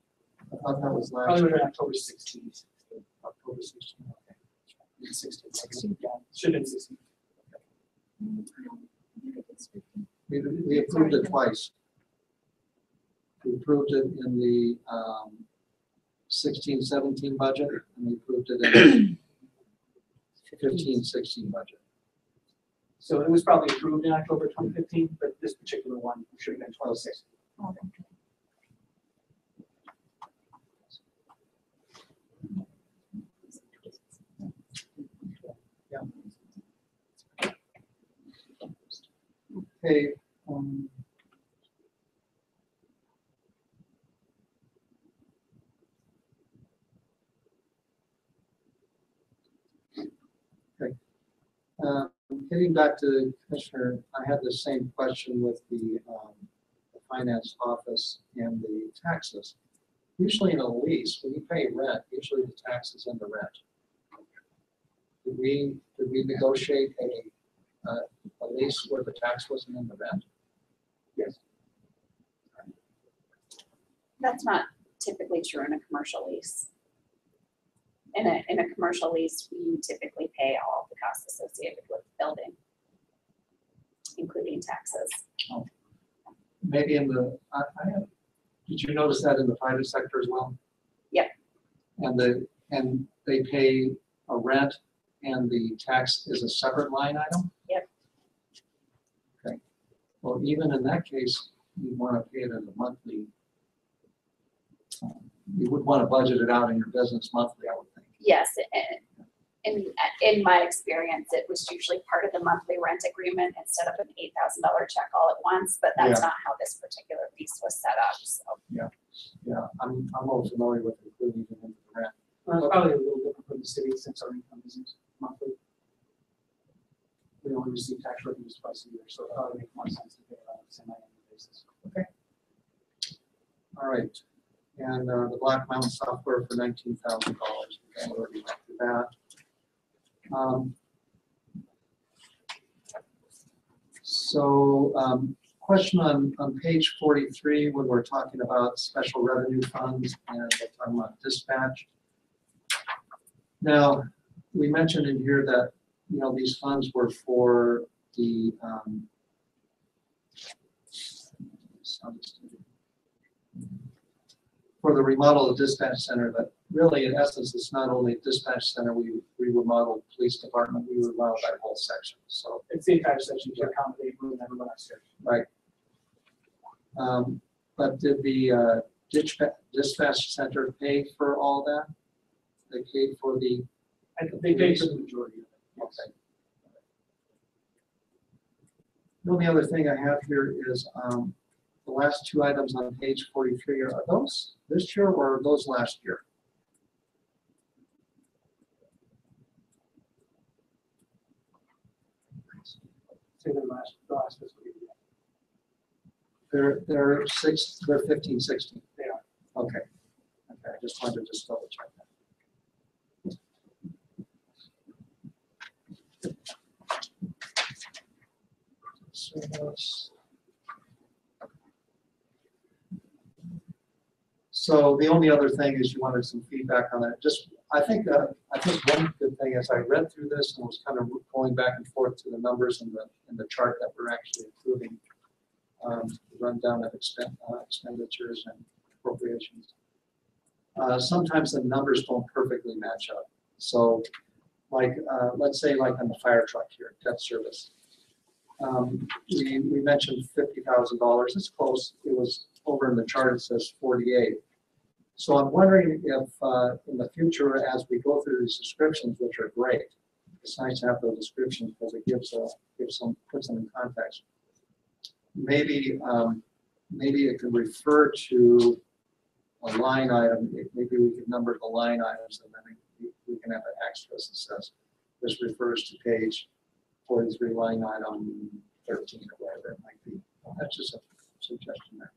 I thought that was last Probably year. would have been October 16th. October 16th. Okay. 16th. Yeah, should have been 16th. We approved it twice. We approved it in the 16-17 budget, and we approved it in the 15-16 budget. So it was probably approved in October 2015, but this particular one should have been 2016. Okay. Okay. Getting back to Commissioner, I had the same question with the finance office and the taxes. usually in a lease, when you pay rent, usually the tax is in the rent. Did we negotiate a lease where the tax wasn't in the rent? Yes. That's not typically true in a commercial lease. In a commercial lease, you typically pay all of the costs associated with the building, including taxes. Maybe in the, did you notice that in the private sector as well? Yep. And they pay a rent and the tax is a separate line item? Yep. Okay. Well, even in that case, you want to pay it as a monthly. You would want to budget it out in your business monthly, I would think. Yes, and in my experience, it was usually part of the monthly rent agreement instead of an $8,000 check all at once, but that's Yeah. not how this particular lease was set up, so. Yeah, I'm more familiar with including it into the rent. Well, it's probably a little different for the city since our income isn't monthly. We only receive tax revenues twice a year, so it probably makes more sense to pay it on a semi-annual basis. All right. And the Black Mountain software for $19,000. We already went through that. Question on page 43 when we're talking about special revenue funds and we're talking about dispatch. Now, we mentioned in here that, you know, these funds were for the remodel of the dispatch center, but really in essence, it's not only a dispatch center, we remodeled police department, we remodeled that whole section, so. It's the entire section to accommodate room everyone upstairs. Right. But did the dispatch center pay for all that? They paid for the. I think they paid for the majority of it. Okay. The only other thing I have here is the last two items on page 43. Are those this year or are those last year? Say the last fiscal year. They're 15, 16. They are. Okay. Okay, I just wanted to just double check that. So the only other thing is you wanted some feedback on that. Just I think one good thing is I read through this and was kind of going back and forth to the numbers in the chart that we're actually approving. Rundown of expenditures and appropriations. Sometimes the numbers don't perfectly match up. So, like let's say, like on the fire truck here, debt service. We mentioned $50,000. It's close. It was over in the chart. It says 48. So I'm wondering if in the future, as we go through these descriptions, which are great, it's nice to have those descriptions because it puts them in context. Maybe it could refer to a line item. Maybe we could number the line items and then we can have an extras that says this refers to page 43, line item 13 or whatever it might be. That's just a suggestion there.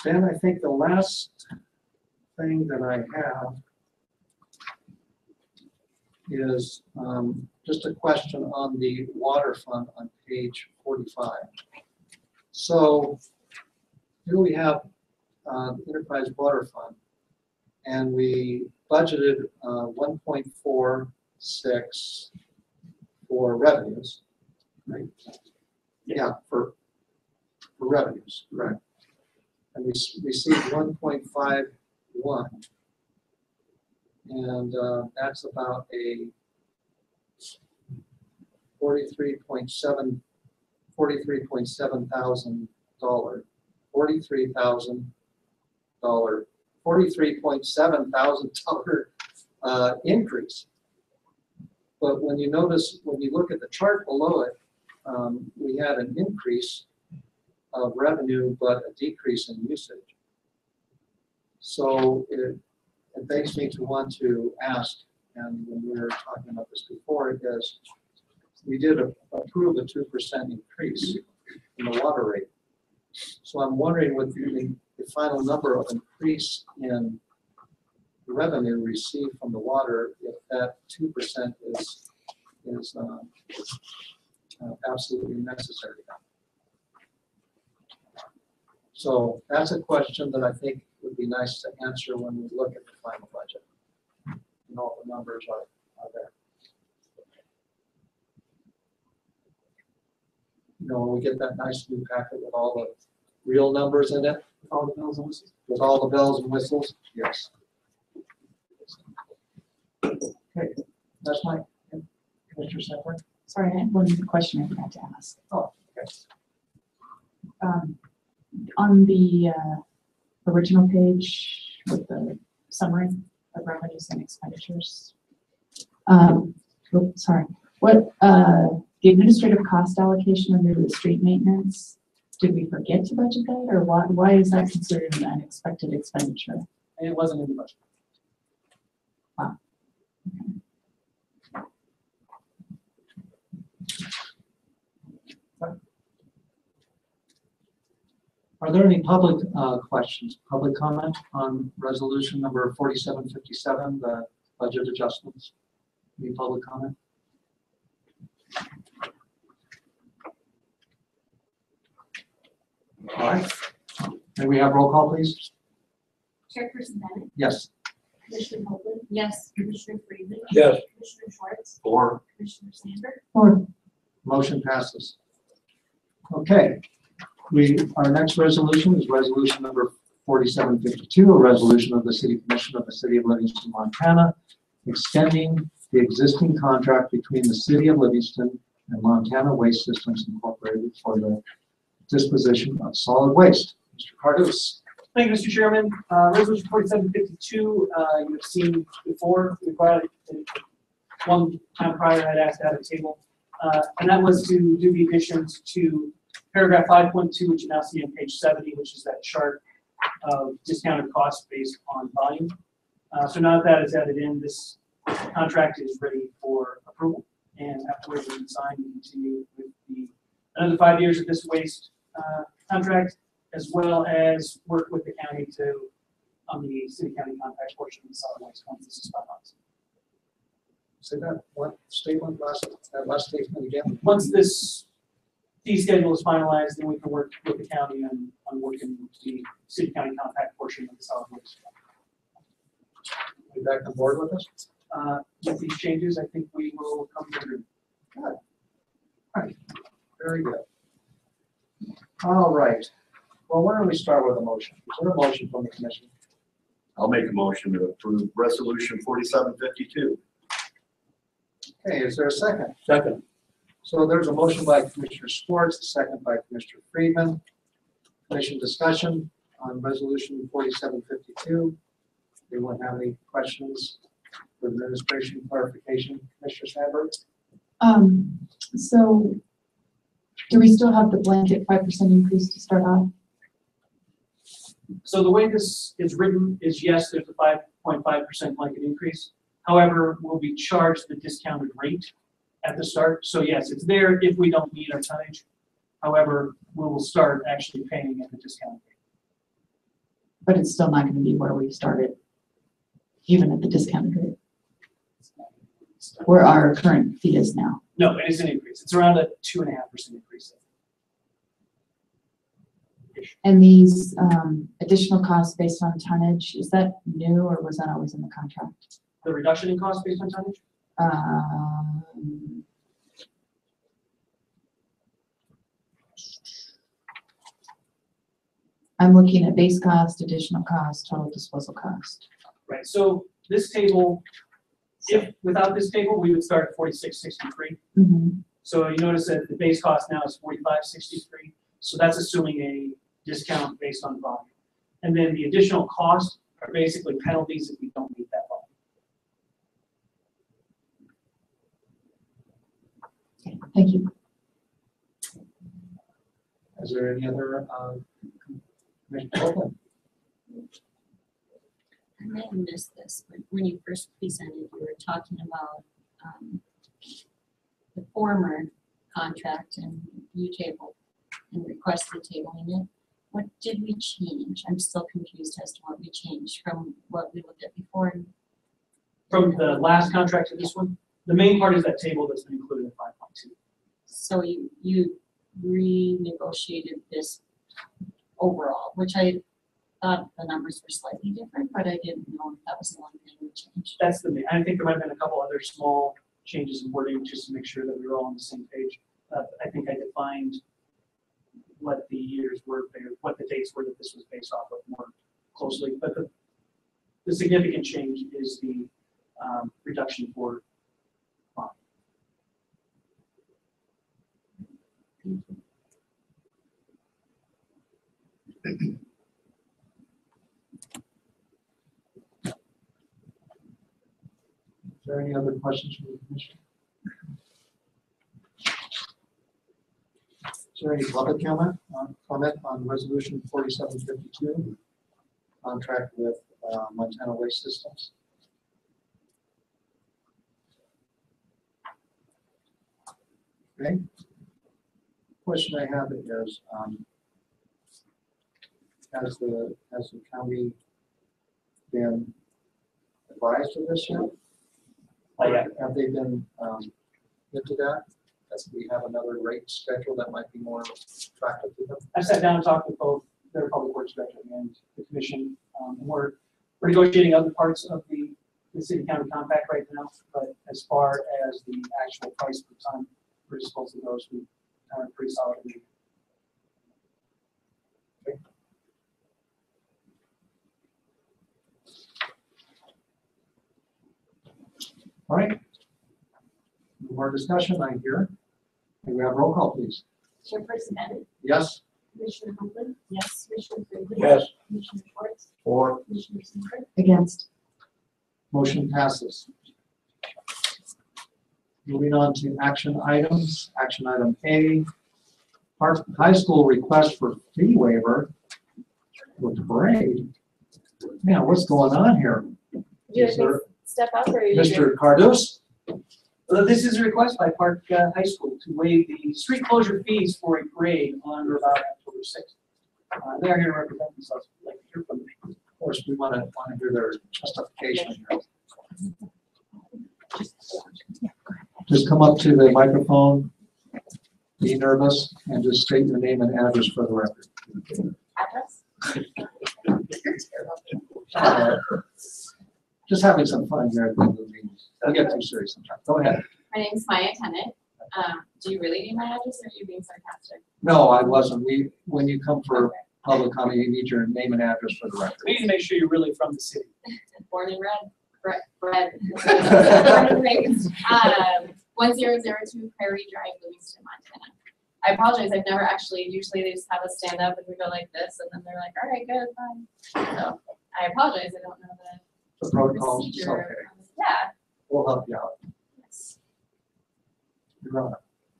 Then I think the last thing that I have is just a question on the water fund on page 45. So here we have enterprise water fund, and we budgeted 1.46 for revenues, right? Yeah, for revenues, right? And we received 1.51. And that's about a $43.7 thousand increase. But when you look at the chart below it, we had an increase of revenue, but a decrease in usage. So it begs me to want to ask, and when we were talking about this before, is we did approve a 2% increase in the water rate. So I'm wondering with the final number of increase in revenue received from the water if that 2% is absolutely necessary. So that's a question that I think would be nice to answer when we look at the final budget. And all the numbers are there. You know, when we get that nice new packet with all the real numbers in it, With all the bells and whistles. with all the bells and whistles, yes. Okay, that's my, Commissioner Sanford. Sorry, I had one question I forgot to ask. Oh, okay. On the original page with the summary of revenues and expenditures. Sorry, what, the administrative cost allocation under the street maintenance, did we forget to budget that, or why is that considered an unexpected expenditure? And it wasn't in the budget. Wow. Are there any public questions, public comment on resolution number 4757, the budget adjustments? Any public comment? All right. May we have roll call, please? Chairperson Bennett, Yes. Commissioner Copeland, Yes. Commissioner Freeman. Yes. Commissioner Schwartz, Or Commissioner Sandberg. Or Motion passes. Okay. Our next resolution is resolution number 4752, a resolution of the City Commission of the City of Livingston, Montana, extending the existing contract between the City of Livingston and Montana Waste Systems Incorporated for the disposition of solid waste. Mr. Cardus. Thank you, Mr. Chairman. Resolution 4752, you have seen before. We brought it one time prior. I'd asked to have a table. And that was to do the additions to paragraph 5.2, which you now see on page 70, which is that chart of discounted costs based on volume. So now that is added in, this contract is ready for approval. And afterwards, we can sign and continue with another 5 years of this waste contract, as well as work with the county on the city-county contract portion of the solid waste once this is finalized. Say that one statement, that last statement again. Once this fee schedule is finalized, then we can work with the county on working the city-county compact portion of the solid waste. Are you back on board with us? With these changes, I think we will come to agreement. Good. All right. Very good. All right. Well, why don't we start with a motion? Is there a motion from the commission? I'll make a motion to approve resolution 4752. Okay, is there a second? Second. So there's a motion by Commissioner Schwartz, a second by Commissioner Freeman. Commission discussion on resolution 4752. Anyone have any questions for administration clarification? Commissioner Sandberg? So do we still have the blanket 5% increase to start off? So the way this is written is, yes, there's a 5.5% blanket increase. However, we'll be charged the discounted rate at the start. So yes, it's there if we don't meet our tonnage. However, we will start actually paying at the discounted rate. But it's still not going to be where we started, even at the discounted rate, where our current fee is now. No, it is an increase. It's around a 2.5% increase. And these additional costs based on tonnage, is that new or was that always in the contract? The reduction in cost based on tonnage? I'm looking at base cost, additional cost, total disposal cost. Right, so this table, if without this table, we would start at 46.63. Mm-hmm. So you notice that the base cost now is 45.63. So that's assuming a discount based on volume. And then the additional costs are basically penalties if we don't meet that volume. Okay, thank you. Is there any other Commissioner Copeland? I may have missed this, but when you first presented, you were talking about the former contract and you tabled and requested tabling it. What did we change? I'm still confused as to what we changed from what we looked at before. From the last contract to this one, the main part is that table that's been included in 5.2. So you renegotiated this overall, which I thought the numbers were slightly different, but I didn't know if that was the one thing we changed. That's the main, I think there might have been a couple other small changes in wording just to make sure that we were all on the same page. I think I defined what the years were, what the dates were that this was based off of more closely. But the significant change is the reduction for bond. Is there any other questions from the commission? Is there any public comment on resolution 4752, contract with Montana Waste Systems? Okay. Question I have is, has the county been advised of this yet? Yeah. Have they been into that? As we have another rate schedule that might be more attractive to them? I sat down and talked with both their public works director and the commission. And we're negotiating other parts of the city-county compact right now, but as far as the actual price per ton for disposal goes, we are pretty solid. Okay. All right. No more discussion, I hear. May we have roll call, please? Chairperson Bennett, Yes? Commissioner Humphrey. Yes. Commissioner Fraser. Yes. Commissioner Schwartz, Or Commissioner Siebert, Against. motion passes. Moving on to action items. Action item A, Park High School request for fee waiver with parade. Man, what's going on here? Is there step up or you? Mr. Cardus? This is a request by Park High School to waive the street closure fees for a parade on or about October 6th. They're here to represent themselves. I'd like to hear from them. Of course, we want to hear their justification here. Just come up to the microphone, be nervous, and just state your name and address for the record. Address? Just having some fun here at the end of the meeting. I'll get too serious sometimes. Go ahead. My name's Maya Tennant. Do you really need my address or are you being sarcastic? No, I wasn't. When you come for public comment, you need your name and address for the record. We need to make sure you're really from the city. Born and bred. Born and raised. 1002 Prairie Drive, Livingston, Montana. I apologize. I've never actually, usually they just have us stand up and we go like this and then they're like, all right, good, fine. So I apologize. I don't know The the protocols, it's procedure. okay. Yeah. We'll help you out. Yes. You're on.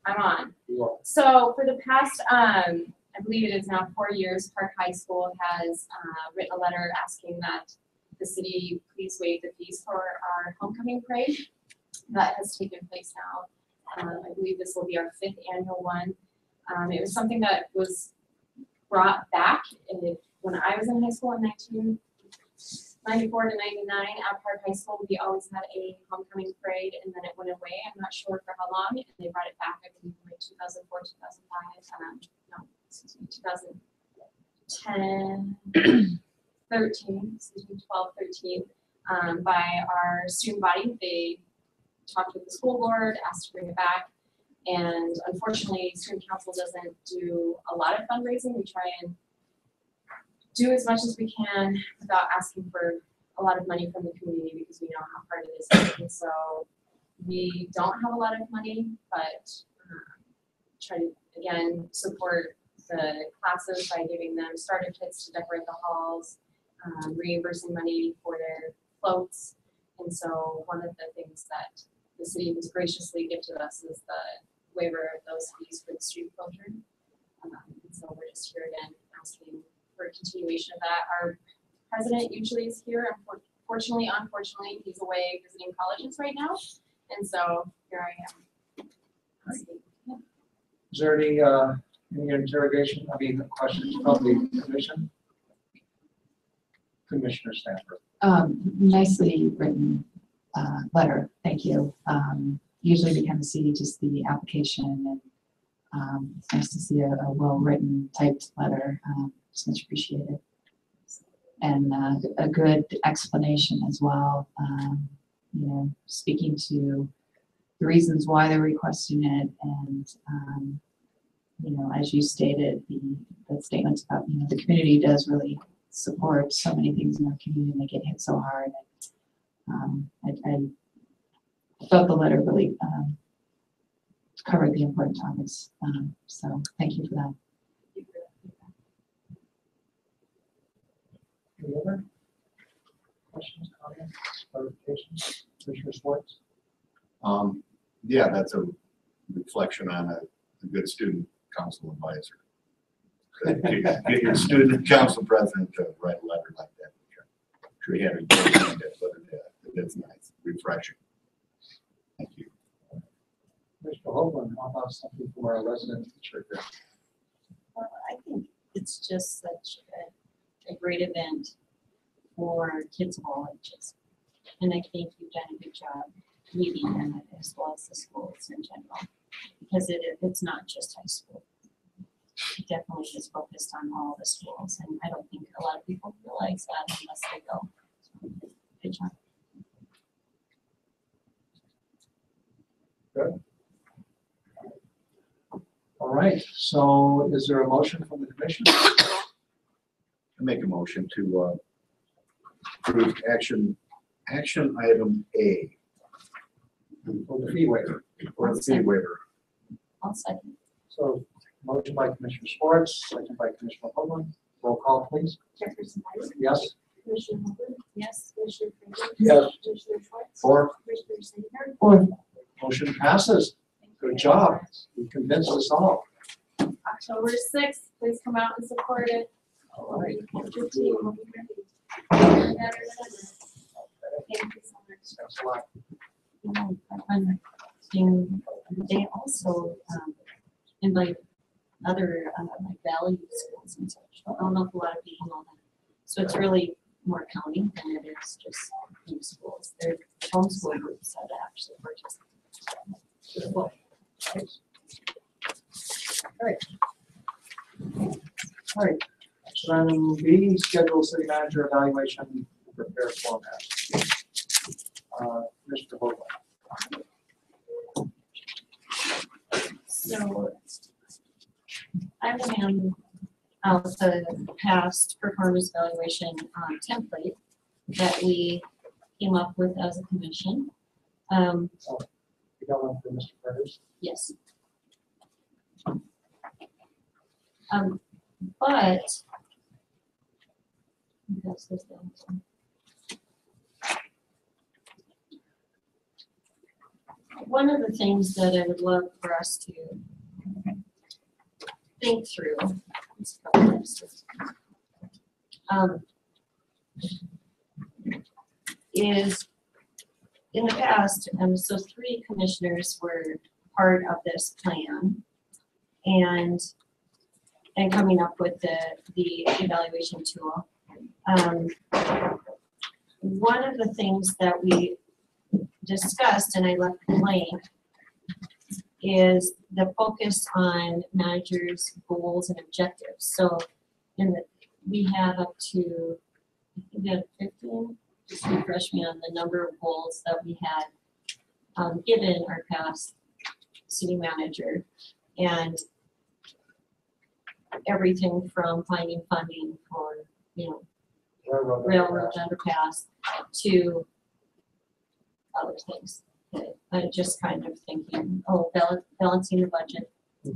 I'm on. You are. So for the past, I believe it is now 4 years, Park High School has written a letter asking that the city please waive the fees for our homecoming parade that has taken place now. I believe this will be our 5th annual one. It was something that was brought back when I was in high school in 1994 to 99 at Park High School. We always had a homecoming parade and then it went away. I'm not sure for how long, and they brought it back, I believe, in like 2004, 2005, no, excuse me, 2010, 13, excuse me, 12, 13, by our student body. They talked with the school board, asked to bring it back, and unfortunately, student council doesn't do a lot of fundraising. We try and do as much as we can without asking for a lot of money from the community because we know how hard it is. And so we don't have a lot of money, but try to, again, support the classes by giving them starter kits to decorate the halls, reimbursing money for their floats. And so one of the things that the city has graciously gifted us is the waiver of those fees for the street closure. And so we're just here again asking for a continuation of that. Our president usually is here. Unfortunately, he's away visiting colleges right now. And so here I am. Is there Any interrogation, questions from the commission? Commissioner Stanford. Nicely written letter, thank you. Usually we kind of see just the application, and it's nice to see a well-written typed letter. It's much appreciated. And a good explanation as well, speaking to the reasons why they're requesting it, and as you stated, the statements about the community does really support so many things in our community, and they get hit so hard. I felt the letter really covered the important topics, so thank you for that. Any other questions, comments, clarifications? Commissioner Schwartz? Yeah, that's a reflection on a good student council advisor. Get your student council president to write a letter like that. I'm sure he had a good mind, but it is nice, refreshing. Thank you. Mr. Hoagland, how about something from our resident teacher here? Well, I think it's just such a great event for kids of all ages. And I think you've done a good job leading them as well as the schools in general, because it's not just high school. It definitely is focused on all the schools, and I don't think a lot of people realize that unless they go. So, good job. Good. All right, so is there a motion from the commission? I make a motion to approve action item A For the fee waiver. for the fee waiver. I'll second. So motion by Commissioner Schwartz, second by Commissioner Hoagland. Roll call, please. Jefferson Myers, Yes? Commissioner Holden, Yes. Commissioner Frazier. Yes. Commissioner Schwartz. Four. Commissioner Sandberg. Or Motion passes. Good job. You convinced us all. October 6th, please come out and support it. All right. Your team will be ready. Better than ever. Thank you so much. Thanks a lot. One thing, they also invite other like value schools and such. I don't know if a lot of people know that. So it's really more county than it is just new schools. They're homeschool groups that actually participate. Well, thanks. All right. All right. Action item B, schedule city manager evaluation, prepare format. Mr. Hoagland. So I ran out the past performance evaluation template that we came up with as a commission. You got one for Mr. Curtis? Yes. But that's this thing. One of the things that I would love for us to think through is in the past, so 3 commissioners were part of this plan and coming up with the evaluation tool. One of the things that we discussed, and I left blank, is the focus on managers' goals and objectives. So we have up to, I think we had 15, just refresh me on the number of goals that we had given our past city manager, and everything from finding funding for, railroad underpass to other things. I'm just kind of thinking, balancing the budget,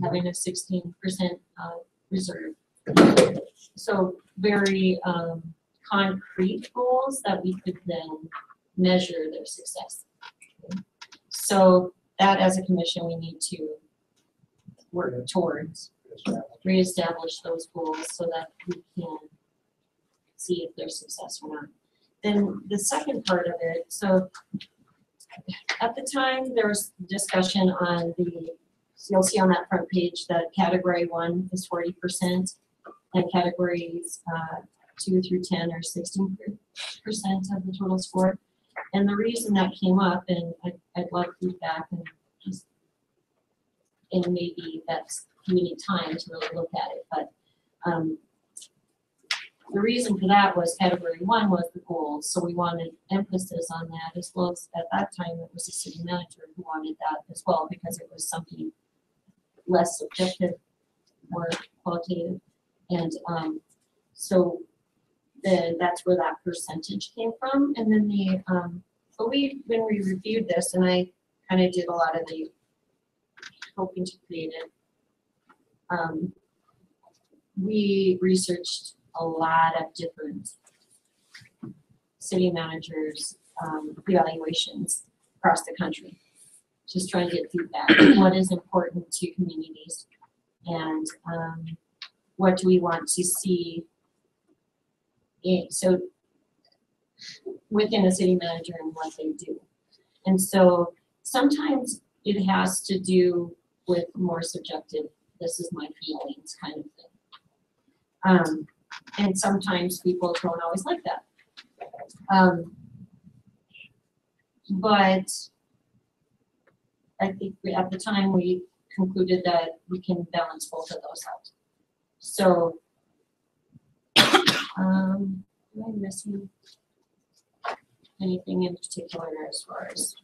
having a 16% reserve. So very concrete goals that we could then measure their success. So that as a commission, we need to work towards reestablish those goals so that we can see if they're success or not. Then the second part of it, so at the time there was discussion on the So you'll see on that front page that category 1 is 40%, and categories 2 through 10 are 16% of the total score. And the reason that came up, and I'd love feedback, and maybe we need time to really look at it, but the reason for that was category 1 was the goals, so we wanted emphasis on that, as well as at that time it was the city manager who wanted that as well, because it was something less subjective, more qualitative, and so that's where that percentage came from. And then but when we reviewed this, and I kind of did a lot of the hoping to create it, we researched a lot of different city managers' evaluations across the country, just trying to get feedback. What is important to communities, and what do we want to see so within a city manager and what they do. And so sometimes it has to do with more subjective, this is my feelings kind of thing. And sometimes people don't always like that. But I think at the time we concluded that we can balance both of those out. So, am I missing anything in particular as far as?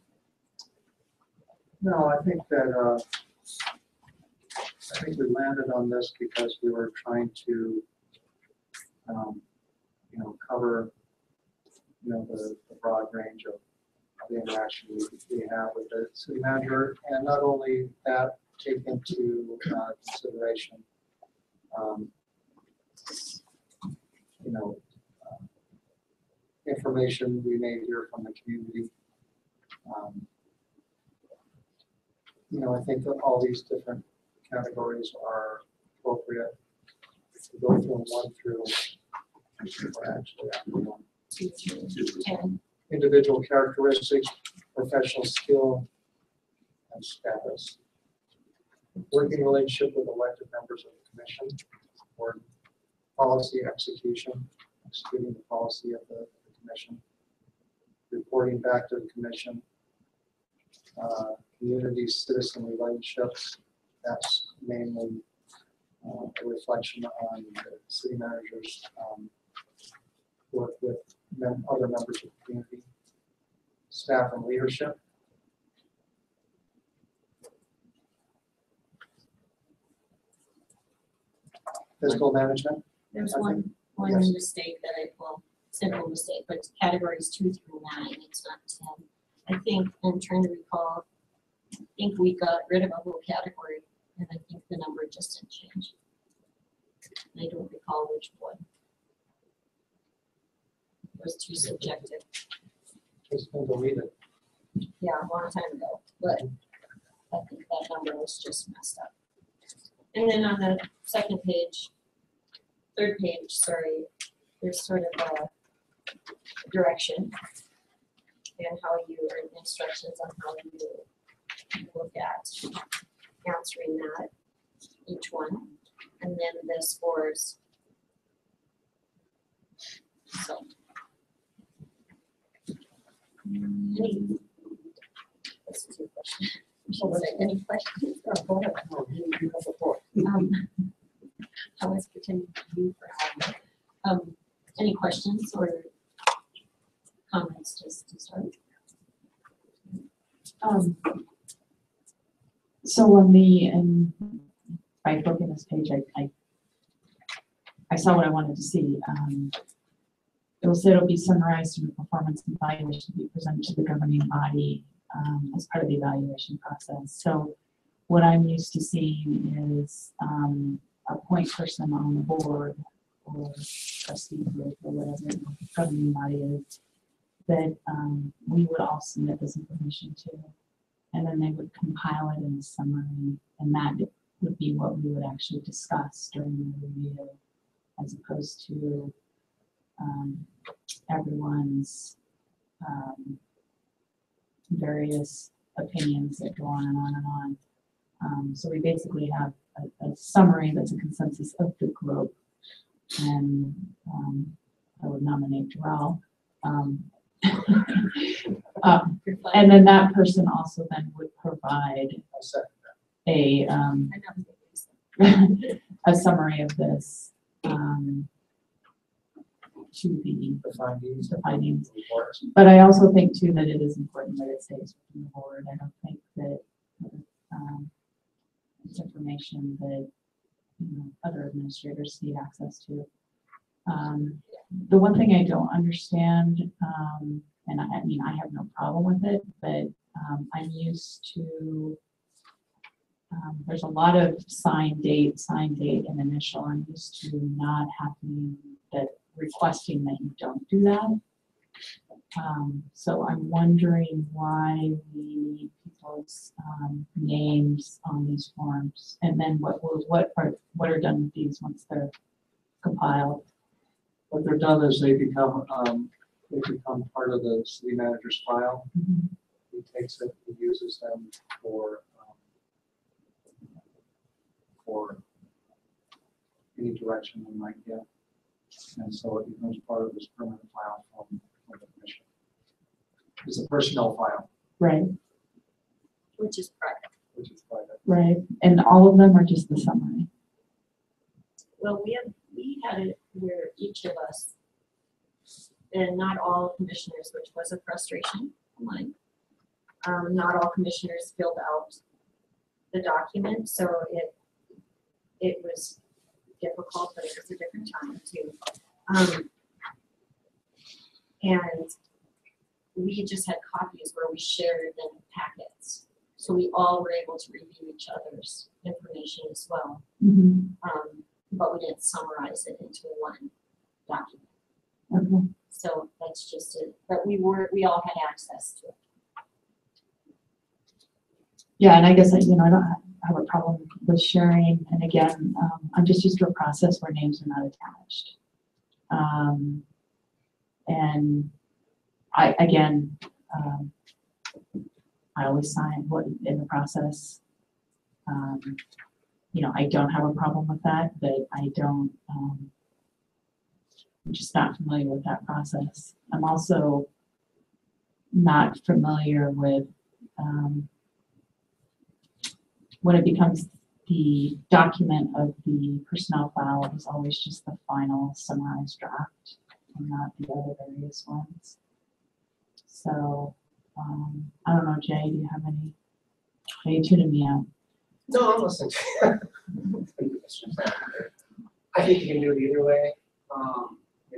No, I think that, I think we landed on this because we were trying to, cover, the broad range of the interaction we have with the city manager, and not only that, take into consideration, information we may hear from the community. I think that all these different categories are appropriate. If we go through them one through, we're actually at one. 2 through 10. Individual characteristics, professional skill, and status. Working relationship with elected members of the commission, or policy execution, executing the policy of the commission, reporting back to the commission, community citizen relationships. That's mainly a reflection on the city manager's work with other members of the community. Staff and leadership. Fiscal management. There's I one yes. mistake simple mistake, but it's categories 2 through 9, it's not 10. I think, I'm trying to recall, I think we got rid of a whole category, and I think the number just didn't change. I don't recall which one. It was too subjective. Just been deleted. Yeah, a long time ago, but I think that number was just messed up. And then on the third page, sorry, there's sort of a direction and how you, or instructions on how you look at answering that, each one, and then the scores. So, this is your question. Any questions? I was pretending to be for any questions or comments just to start? So and by flipping this page, I saw what I wanted to see. It will say it'll be summarized in the performance and evaluation to be presented to the governing body as part of the evaluation process. So what I'm used to seeing is a point person on the board or trustee group or whatever the governing body is that we would all submit this information to, and then they would compile it in a summary, and that would be what we would actually discuss during the review, as opposed to everyone's various opinions that go on and on and So we basically have a summary that's a consensus of the group. And I would nominate Jarrell. And then that person also then would provide a, a summary of this to the findings. But I also think too that it is important that it stays within the board. I don't think that it's information that other administrators need access to. The one thing I don't understand, and I mean I have no problem with it, but I'm used to. There's a lot of sign date, and initial. I'm used to not having that requesting that you don't do that. So I'm wondering why we need people's names on these forms, and then what are done with these once they're compiled. What they're done is they become part of the city manager's file. Mm-hmm. He takes it, he uses them for any direction we might get. And so it becomes part of this permanent file from the commission. It's a personnel file, Right, Which is private. which is private. right. And all of them are just the summary. Well, we had it where each of us, and not all commissioners, which was a frustration of mine. Not all commissioners filled out the document, so it was difficult, but it was a different time too. And we just had copies where we shared in packets, so we all were able to review each other's information as well. Mm-hmm. But we didn't summarize it into one document. Okay. So that's just it. But we all had access to it. Yeah, and I guess I don't have a problem with sharing. And again, I'm just used to a process where names are not attached. And I always sign what in the process. I don't have a problem with that, but I don't. I'm just not familiar with that process. I'm also not familiar with when it becomes the document of the personnel file is always just the final summarized draft and not the other various ones. So I don't know, Jay, do you have any? Are you tuning me out? No, I'm listening. I think you can do it either way.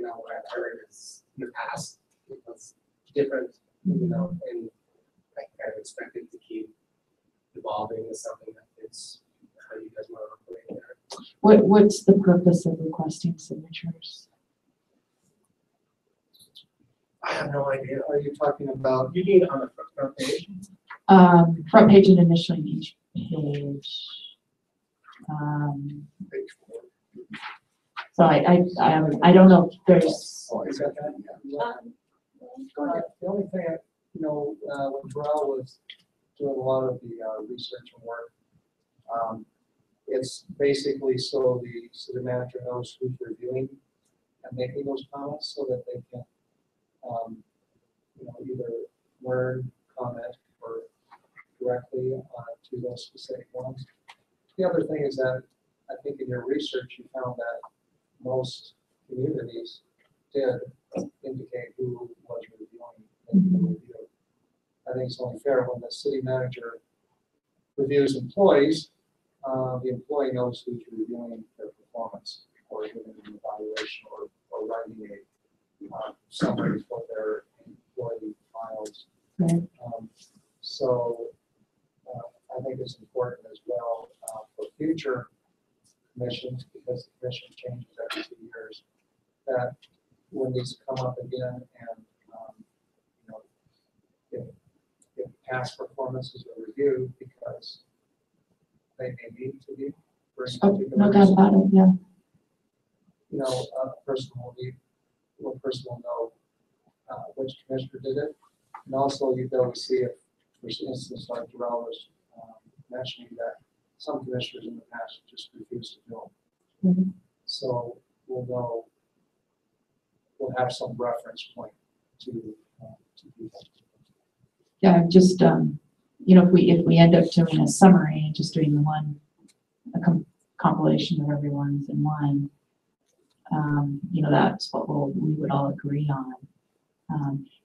What I've heard is in the past, it was different, and I kind of expect it to keep evolving to something that fits how you guys want to operate there. What's the purpose of requesting signatures? I have no idea. Are you talking about? You mean on the front page? Front page and initially each page. Page 4. So I don't know if there's. Oh, is that that? Yeah. The only thing, when Jarrell was doing a lot of the research and work, it's basically so the city manager knows who's reviewing and making those comments so that they can, either learn, comment, or directly to those specific ones. The other thing is that I think in your research you found that most communities did indicate who was reviewing the review. I think it's only fair when the city manager reviews employees, the employee knows who's reviewing their performance or giving an evaluation or writing a summary for their employee files. Right. I think it's important as well for future commissions, because the commission changes every 2 years, that when these come up again and if past performances are reviewed because they may need to be for a particular No doubt about it, yeah. A person will know which commissioner did it, and also you'll be able to see if, for instance, like Jarrell was mentioning, that some commissioners in the past just refuse to do Mhm. them. So we'll know, we'll have some reference point to people. Yeah, I'm just, you know, if we end up doing a summary and just doing the one, compilation of everyone's in one, you know, that's what we would all agree on.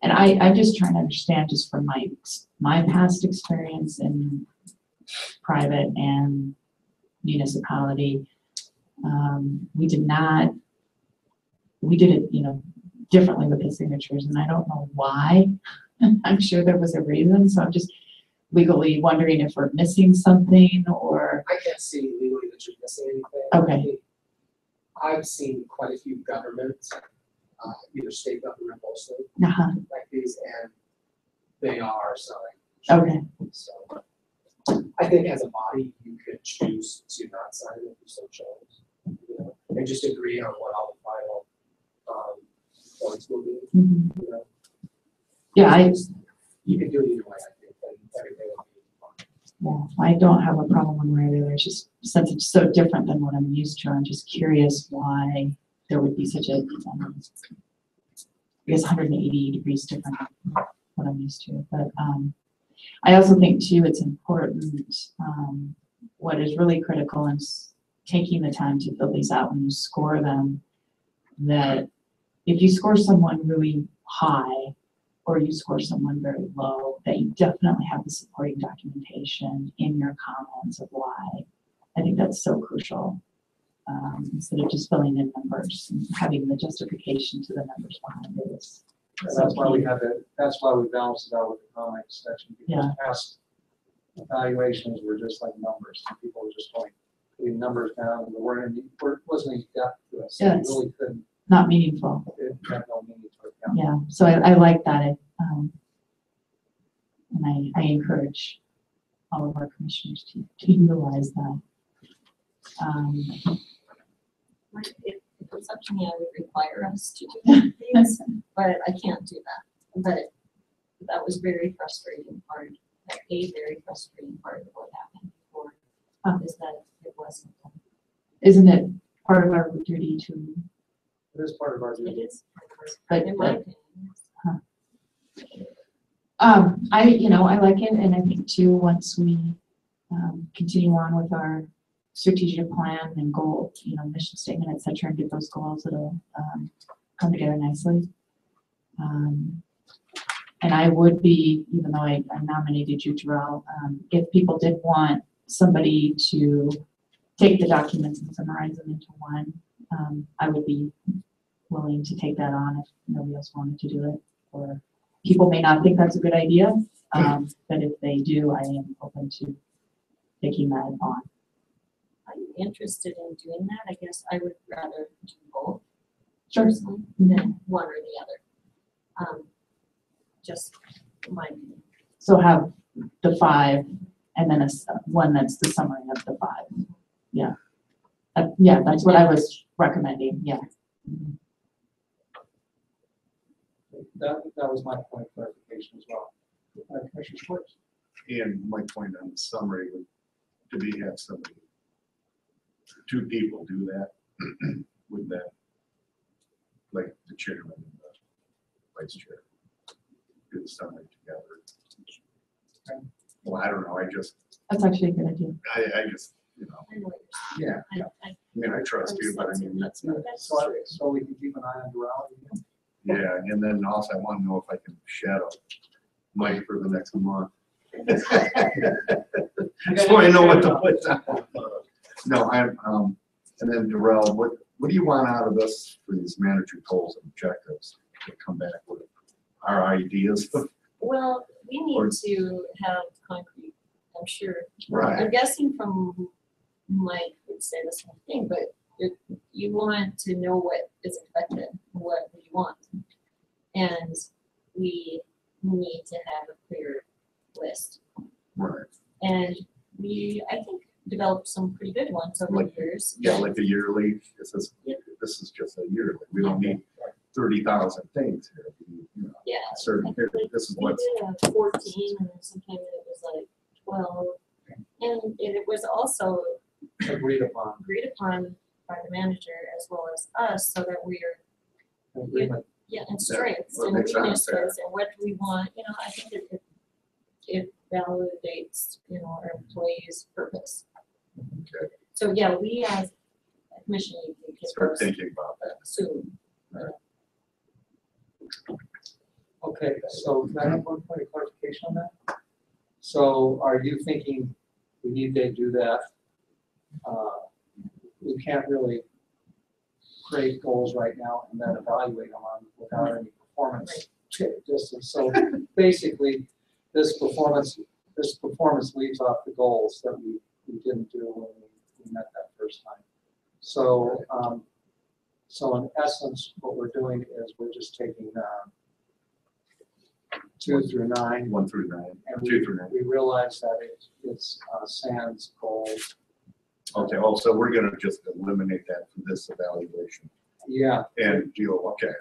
And I'm just trying to understand, just from my past experience in private and municipality, we did it, you know, differently with the signatures, and I don't know why. I'm sure there was a reason, so I'm just legally wondering if we're missing something, or, I can't see legally that you're missing anything. Okay. I've seen quite a few governments, either state government mostly, like these, and they are signed. okay, So I think as a body, you could choose to not sign it if you so chose, you know, and just agree on what all the final points will be, mhm. you know. Yeah, You could do it either way, I think, and everything will be fine. yeah, I don't have a problem one way or the other. It's just, since it's so different than what I'm used to, I'm just curious why there would be such a, I guess 180 degrees different than what I'm used to. But I also think too, it's important, what is really critical is taking the time to fill these out when you score them, that if you score someone really high or you score someone very low, that you definitely have the supporting documentation in your comments of why. I think that's so crucial. Instead of just filling in numbers and having the justification to the numbers behind it is. And that's why we have it, that's why we balance it out with the comments section, because past evaluations were just like numbers, and people were just putting numbers down, and there wasn't any depth to it, so Yeah, you it's really couldn't, not meaningful. it had no meaning to it. Yeah, so I like that. And I encourage all of our commissioners to utilize that. If it was up to me, I would require us to do things, but I can't do that. But that was very frustrating part, a very frustrating part of what happened before, is that it wasn't done. Isn't it part of our duty to? It is part of our It duty. is, But, in my opinion. I like it, and I think too, once we continue on with our strategic plan and goal, mission statement, et cetera, and get those goals, it'll come together nicely. And I would be, even though I nominated you, Jarrell, if people did want somebody to take the documents and summarize them into one, I would be willing to take that on if nobody else wanted to do it. Or people may not think that's a good idea, but if they do, I am open to taking that on. I'm interested in doing that. I guess I would rather do both. Sure. Personally, than one or the other. Just my opinion. So have the 5 and then one that's the summary of the 5. Yeah. Yeah, that's what I was recommending. Yeah. That was my point of clarification as well. Commissioner Schwartz. And my point on the summary would to be have somebody, 2 people do that with that, like the chairman and the vice chair, do the summary together. Well, I don't know. That's actually a good idea. I just, I know what you're yeah. saying. I mean, I trust you, but I mean, that's not. So we can keep an eye on Durrell. Yeah, and then also I want to know if I can shadow Mike for the next month. So I know what to put down. No, and then Darrell, what do you want out of this for these mandatory goals and objectives to come back with our ideas? Well, we need to have concrete, I'm sure. Right. I'm guessing from Mike would say the same thing, but you want to know what is expected, what we want. And we need to have a clear list. Right. And I think, developed some pretty good ones over the years. Yeah, like a yearly, this is just a yearly. We don't need 30,000 things here. Yeah. Certain here, this is We what's. did 14, and then sometimes it was like 12. And it was also agreed upon, agreed upon by the manager as well as us, so that we are, agreement. yeah, and strengths well, and makes sense, weaknesses and what we want, I think it validates, our employees' purpose. Okay. So, yeah, we as a commission, you can Start thinking about that. soon. Okay, so can I have one point of clarification on that? So are you thinking we need to do that? We can't really create goals right now and then evaluate them on without any performance distance. So basically, this performance leaves off the goals that we didn't do when we met that first time. So, so in essence, what we're doing is we're just taking 2 through 9. 1 through 9, And 2 through 9. we realize that it's sans goals. Okay, also, we're gonna just eliminate that from this evaluation Yeah. and deal, okay.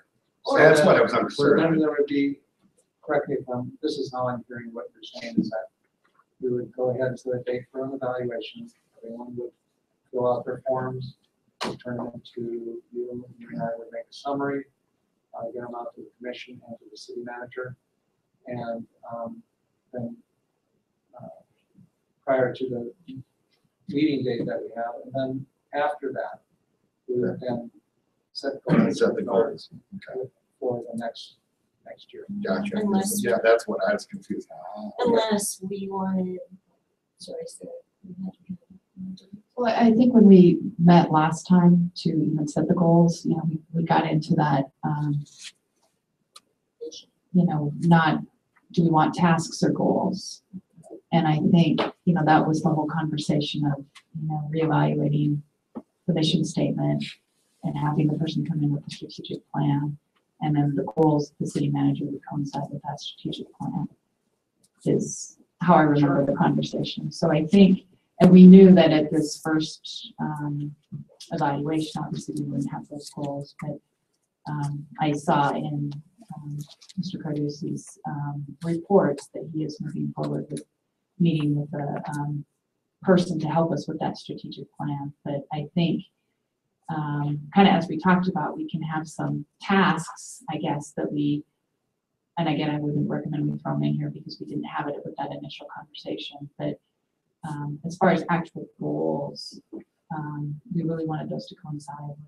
So So that's then- what I was So unclear then on. there would be, correct me if this is how I'm hearing what you're saying, is that we would go ahead and set a date for an evaluation. Everyone would fill out their forms, turn them into you and I would make a summary, get them out to the commission and to the city manager. And then prior to the meeting date that we have, and then after that, we would then set goals. Set the goals. Okay, For the next year. gotcha. Unless- Yeah, that's what I was confused. Unless we wanted, sorry, Sarah. Well, I think when we met last time to even set the goals, we got into that, not, do we want tasks or goals? And I think, that was the whole conversation of, reevaluating the mission statement and having the person come in with a strategic plan. And then the goals, the city manager would coincide with that strategic plan, is how I remember the conversation. So I think, and we knew that at this first evaluation, obviously we wouldn't have those goals, but I saw in Mr. Carduce's reports that he is moving forward with meeting with a person to help us with that strategic plan. But I think kind of as we talked about, we can have some tasks, I guess, that we, and again, I wouldn't recommend we throw them in here because we didn't have it with that initial conversation, but as far as actual goals, we really wanted those to coincide with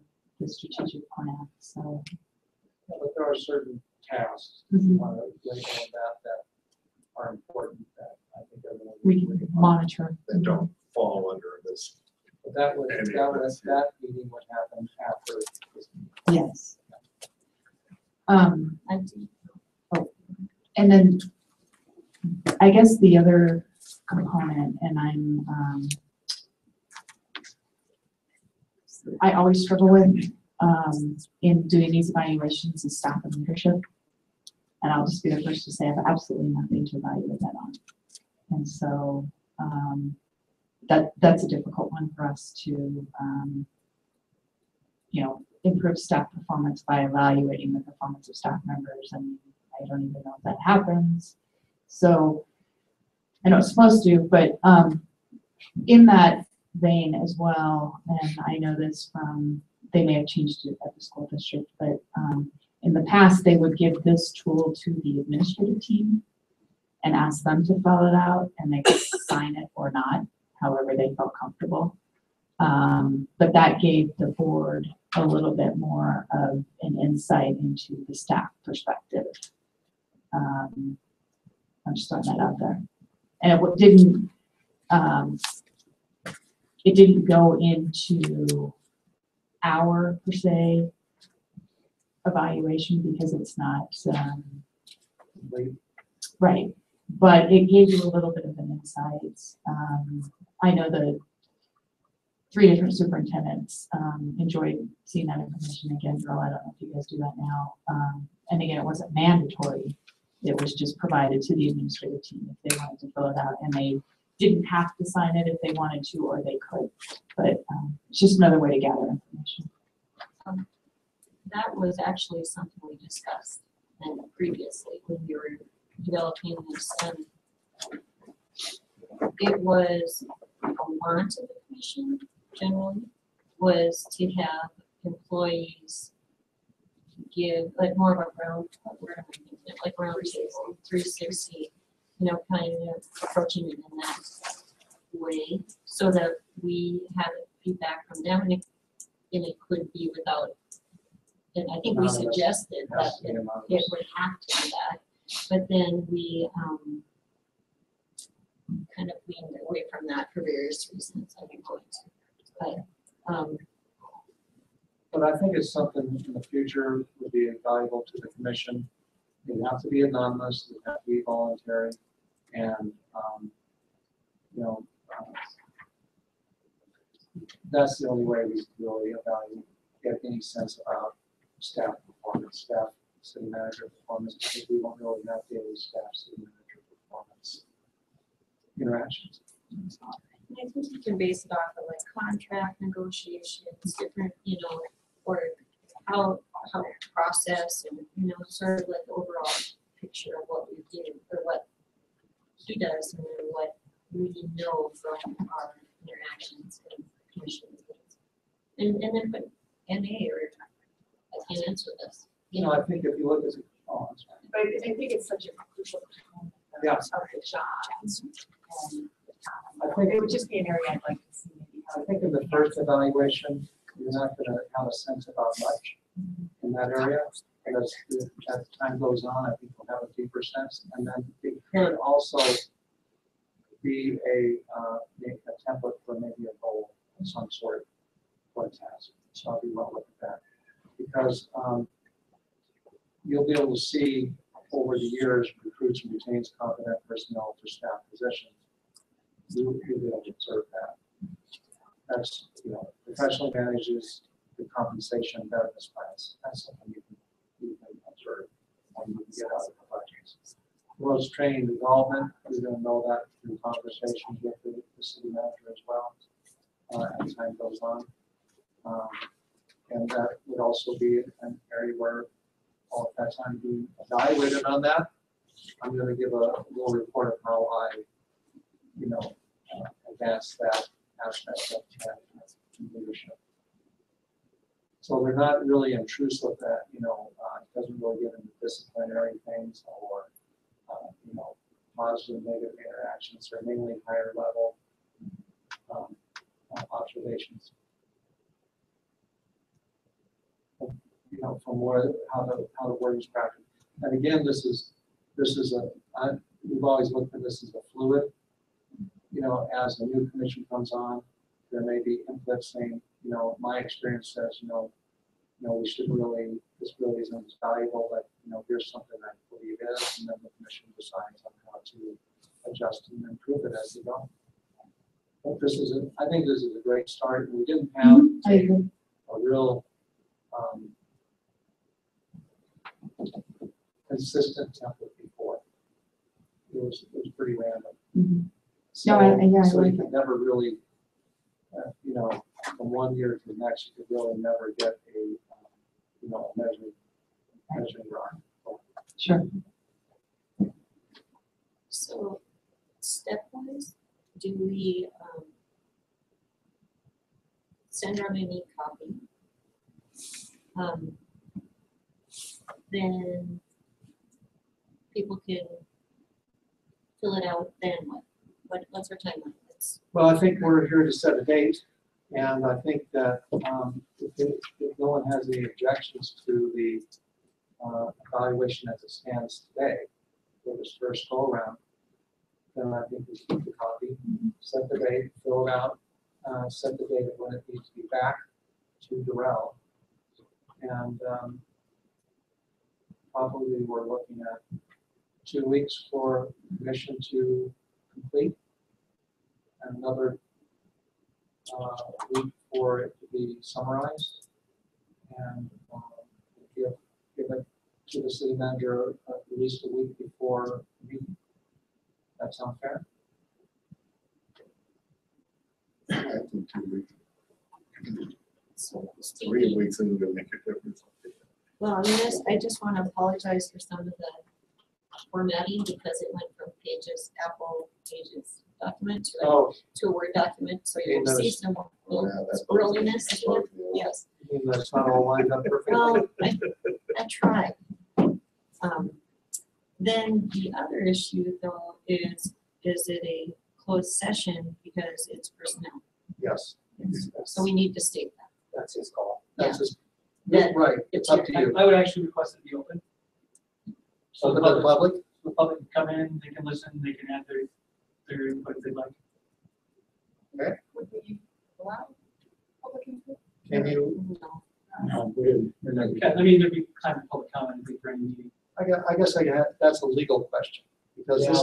the strategic plan. So, Yeah, but there are certain tasks, label that are important that I think everyone. we can monitor. That don't fall under this. But that meeting would happen after this meeting. Yes. And then I guess the other component, and I always struggle with in doing these evaluations is staff and leadership. And I'll just be the first to say I have absolutely nothing to evaluate that on. And so that's a difficult one for us to, improve staff performance by evaluating the performance of staff members. And I don't even know if that happens. So I know it's supposed to, but in that vein as well, and I know this from, they may have changed it at the school district, but in the past, they would give this tool to the administrative team and ask them to fill it out, and they could sign it or not, however they felt comfortable. But that gave the board a little bit more of an insight into the staff perspective. I'm just throwing that out there. And it didn't go into our, per se, evaluation because it's not, right. But it gave you a little bit of an insight. I know the 3 different superintendents enjoyed seeing that information again. Drill, I don't know if you guys do that now. And again, it wasn't mandatory. It was just provided to the administrative team if they wanted to fill it out, and they didn't have to sign it if they wanted to, or they could. But it's just another way to gather information. That was actually something we discussed previously when we were developing this it was a want of the commission generally, was to have employees give like more of a round, like round table, 360, kind of approaching it in that way, so that we have feedback from them, and it could be without, and I think we suggested that it would have to be that, but then we kind of leaned away from that for various reasons, I think, But I think it's something in the future would be valuable to the commission. It would have to be anonymous, it would have to be voluntary, and, that's the only way we can really evaluate, get any sense about staff performance, staff city manager performance, because we don't really have daily staff city manager performance interactions. And I think you can base it off of like contract negotiations, different, or how process and, sort of like the overall picture of what we do or what he does and then what we know from our interactions and commission meetings. And then put NA or I can't answer this. I think if you look at I'm sorry. But I think it's such a crucial component Yeah. of the job. And I think it would just be an area I'd like to see maybe how. I think in the first evaluation, you're not going to have a sense about much in that area. And as time goes on, I think we'll have a deeper sense. And then it could also be a template for maybe a goal of some sort for a task. So I'll be well look at that. Because you'll be able to see over the years, recruits and retains competent personnel for staff positions. You'll be able to observe that. That's, professionally manages the compensation and benefits plans. That's something you can observe when you get out of the budgets. Rose training and development, you're going to know that through conversations with the city manager as well as time goes on. And that would also be an area where all at that time being evaluated on that. I'm going to give a little report of how I, advance that aspect of management and leadership. So they're not really intrusive that, it doesn't really get into disciplinary things or, positive, negative interactions. They're mainly higher level observations. From how the word is practiced. And again, this is we've always looked at this as a fluid. As a new commission comes on, there may be input saying, my experience says, we should really, this really isn't as valuable, but here's something I believe is, and then the commission decides on how to adjust and improve it as we go. But I think this is a great start. We didn't have a real consistent template before. It was pretty random. So, so you could never really, from one year to the next, you could really never get a, measuring rod. Sure. So stepwise, do we send out any copy? Then people can fill it out, then what's our timeline? Well, I think we're here to set a date, and I think that if no one has any objections to the evaluation as it stands today for this first go around, then I think we keep the copy, set the date, fill it out, set the date of when it needs to be back to Durrell, and probably we're looking at 2 weeks for commission to complete, and another week for it to be summarized, and give it to the city manager at least a week before the meeting. That sound fair? I think 2 weeks. So 3 weeks isn't gonna make a difference. well, I just want to apologize for some of the formatting because it went from Apple pages document Oh, to a Word document, so you will see some Yeah, that's- squirreliness to it. Yes. I mean, that's not all lined up perfectly. Well, I tried. Then the other issue though is it a closed session because it's personnel? Yes, So we need to state that. that's his call. That's his, That- right, it's up to you. I would actually request it be open. So the public, The public can come in, they can listen, they can add their input if they'd like. Would we allow public input? can you, No. No, we're not. I mean, there'd be kind of public comment during the meeting. I guess that's a legal question, because this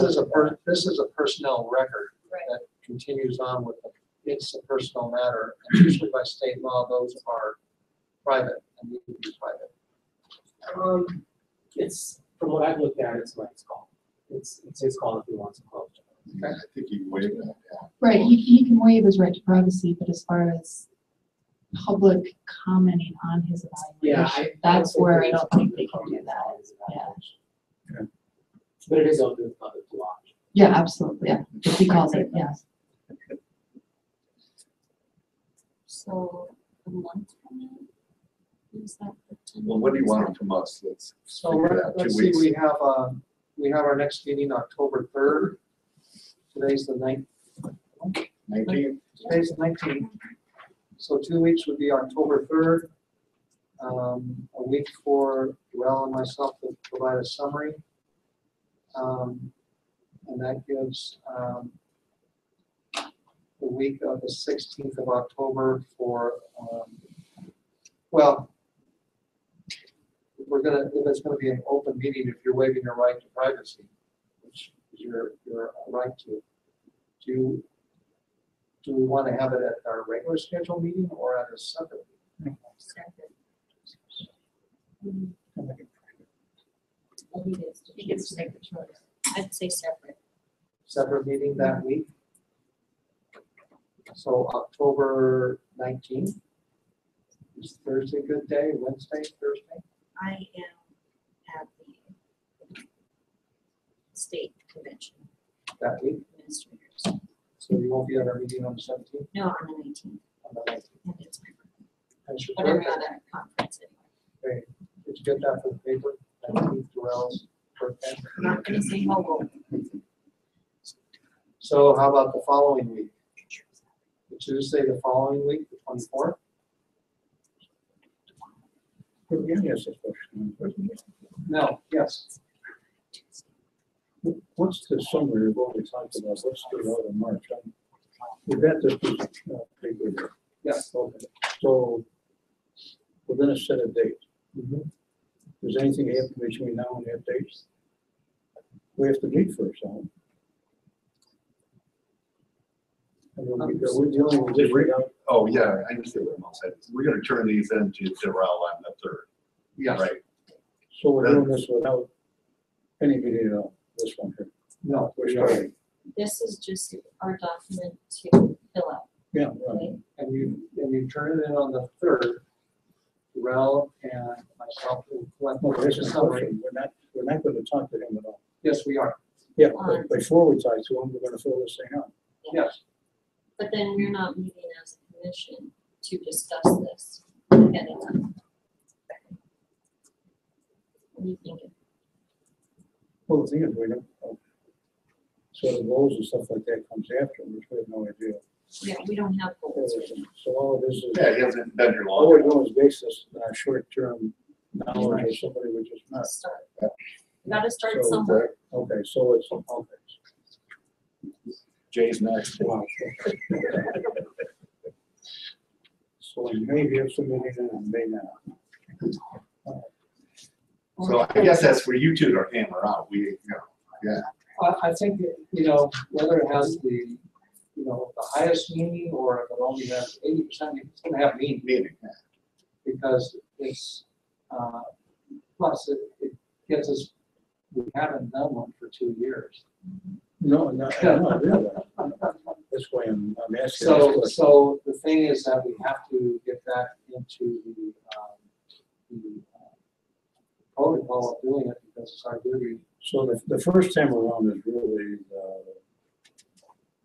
is a personnel record Right. that continues on with, it's a personal matter, and usually by state law, those are private and need to be private. It's, from what I've looked at, it's Mike's call. It's his call if he wants to close. I think you waived that, yeah. Right, he can waive his right to privacy, but as far as public commenting on his Yeah, evaluation, that's where I don't think they can do that. Yeah. But it is open to the public to watch. Yeah, absolutely, yeah, if he calls it, yes. So a month from now? Is that the time? Well, what do you want from us? Let's So figure it out. 2 let's see, weeks. we have our next meeting October 3rd. Today's the 19th. Today's the 19th. So 2 weeks would be October 3rd. A week for Joelle and myself to provide a summary. And that gives the week of the 16th of October for, well, if it's gonna be an open meeting, if you're waiving your right to privacy, which is your right to, do we want to have it at our regular scheduled meeting or at a separate meeting? Separate. He gets to make the choice. I'd say separate. Separate meeting that week? So October 19th? Is Thursday a good day, Wednesday, Thursday? I am at the state convention, That week? administrators. So you won't be at our meeting on the 17th? No, on the 19th, On the 19th? and it's my birthday. That's your But I'm birthday. at a conference anyway. Okay. Did you get that for the paper? 19th, Joelle's birthday? I'm not gonna say how So how about the following week? The Tuesday, the following week, the 24th? Let me ask this question. No, yes. What's the summary of what we talked about? What's the out of March? We've got this piece of paper here. Yes. Okay, so we're gonna set a date. Does anything happen between now and that date? We have to meet first, huh? I mean, we're dealing with this right now. Oh, yeah, I understand what Mel said. We're gonna turn these into Darrell on the 3rd. Yes. Right. So we're doing this without any meeting at all, this one here. No, We're starting. This is just our document to fill out, Yeah, right. right? and you turn it in on the 3rd. Rel and myself will collect No, there's the a summary. question. We're not gonna talk to him at all. Yes, we are. Yeah, but before we talk to him, we're gonna fill this thing out. Yes. But then you're not meeting as a commission to discuss this ahead of time. What do you think? Well, the thing is, we don't, so the goals and stuff like that comes after, which we have no idea. Yeah, we don't have goals. So all of this is, Yeah, he hasn't been here all we're long. doing is base this on our short-term knowledge of somebody we just met. Start. Gotta start So, somewhere. Okay, so it's, okay. Jay's next. Wow. So we may have some meeting and may not. So I guess that's for you two to hammer out. We, yeah. I think, whether it has the highest meaning or if it only has 80%, it's gonna have meaning. Because it's, plus it gets us, we haven't done one for 2 years. No, really. That's why I'm asking. this question. So the thing is that we have to get that into the protocol of doing it because it's our duty. So the first time around is really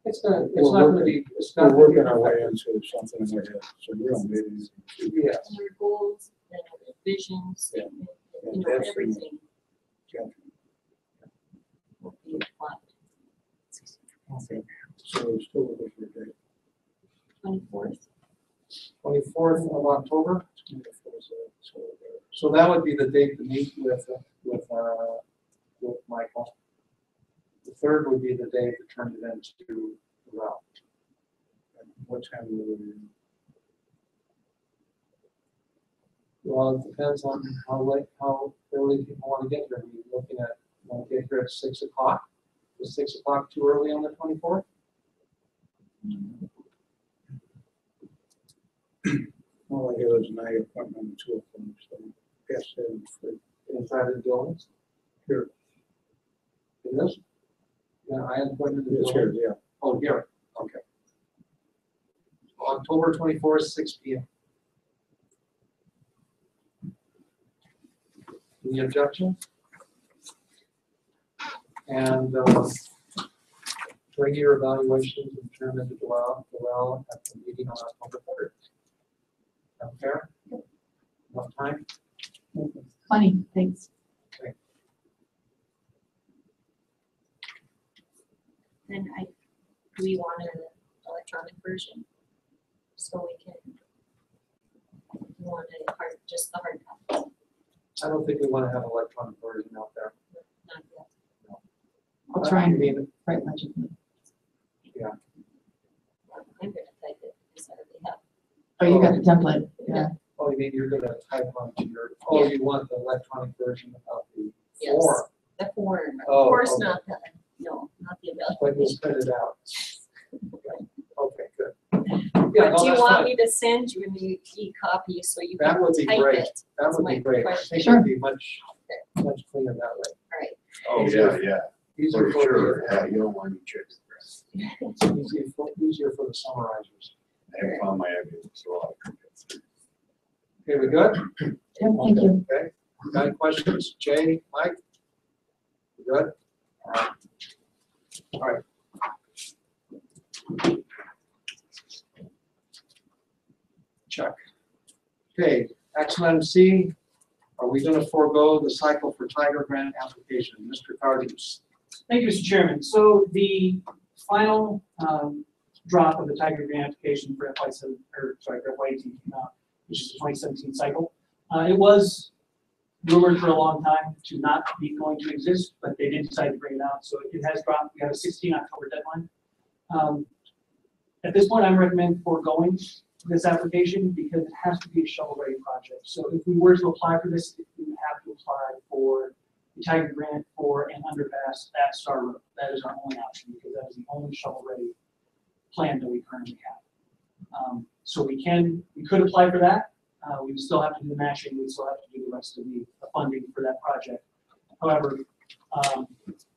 It's gonna, it's We're not gonna working- be, it's not We're gonna be. working our way into something in our head, so we're on meetings. Yes. And our goals, and our visions, Yeah. and, And you know, that's- everything Gotcha. will be applied. Okay, so we're still looking for a date. 24th. 24th of October, 24th, so, so that would be the date to meet with Michael. The 3rd would be the day to turn it into the route. what time will we? Well, it depends on how early people want to get here. We're looking at, want to get here at 6 o'clock. Is 6 o'clock too early on the 24th? All I have is an eye appointment at 2 o'clock, so past 7 for Inside the buildings? here. It is? Yeah, I had appointment in the It's here, building. yeah. Oh, here, okay. October 24th, 6 p.m. Any objection? And bring your evaluations and turn them into well at the meeting on October 3rd. That fair? Enough time? Funny, thanks. Then do we want an electronic version? So we can, you want just the hard copy, I don't think we want to have an electronic version out there. not yet. I'll try and I mean, write legibly. I'm gonna type it, because I already have. Oh, you got the template, yeah. oh, you mean you're gonna type onto your, oh, you want the electronic version of the Yes. form, The form, of Oh, course okay. not the, no, not the but you'll evaluation. print it out. Okay, good. But Yeah, no, do you that's want fine. me to send you an e-copy so you That can would be type great. it? That That's would my be great. I question. think it'd be much cleaner that way. All right. Oh, yeah, Easier for for sure. the, Yeah, you don't want any tricks. easier for the summarizers. I have found my evidence, so I'll. Okay, we good? Yep, thank you. Okay, got any questions? Jay, Mike? We good? All right. All right. Check. Okay, action item C, are we gonna forego the cycle for Tiger Grant application? Mr. Cardews. Thank you, Mr. Chairman. So the final drop of the Tiger Grant application for FY7, or sorry, for FY18 came out, which is the 2017 cycle. It was rumored for a long time to not be going to exist, but they did decide to bring it out. So it has dropped. We have a 16 October deadline. At this point, I'm recommending foregoing this application because it has to be a shovel-ready project. So if we were to apply for this, we would have to apply for the Tiger Grant for an underpass at Star Road. That is our only option because that is the only shovel-ready plan that we currently have. So we could apply for that. We would still have to do the matching. We'd still have to do the rest of the funding for that project. However,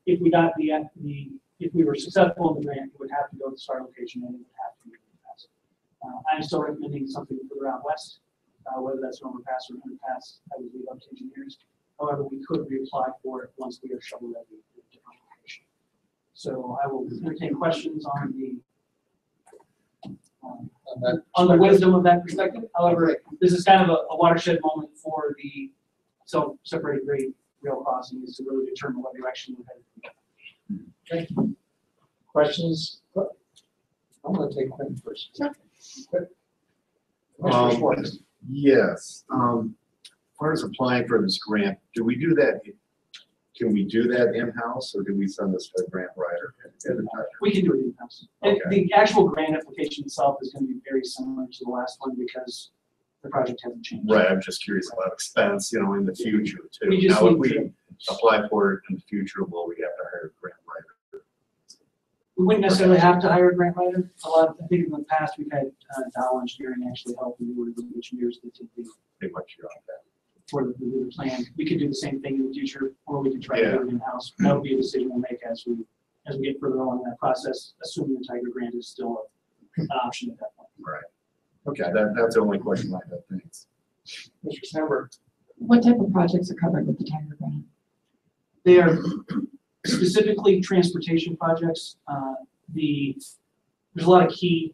if we got if we were successful in the grant, it would have to go to the STAR location and it would have to be underpass. I'm still recommending something further out west, whether that's an overpass or an underpass. I would leave up to engineers. However, we could reapply for it once we are shovel ready in a different location. So I will entertain questions on the wisdom of that perspective. However, this is kind of a watershed moment for the self-separated grade rail crossing is to really determine what direction we're headed. Okay. Questions? I'm gonna take Quinn first. Sure. Mr. Schwartz. Yes, as far as applying for this grant, do we do that, can we do that in-house or do we send this to a grant writer? We can do it in-house. Okay. The actual grant application itself is going to be very similar to the last one because the project hasn't changed. Right, I'm just curious about expense, in the future too. We just Now, if need we to- apply for it in the future, will we have to hire a grant writer? We wouldn't necessarily have to hire a grant writer. I think in the past, we've had Dow Engineering actually help and we were the engineers that did Pretty much you're on that. for the plan. We could do the same thing in the future, or we could try to do it in-house. That would be a decision we'll make as we get further along in that process, assuming the Tiger Grant is still an option at that point. Right. Okay, that's the only question I have, thanks. Mr. Sandberg. What type of projects are covered with the Tiger Grant? They are specifically transportation projects. The there's a lot of key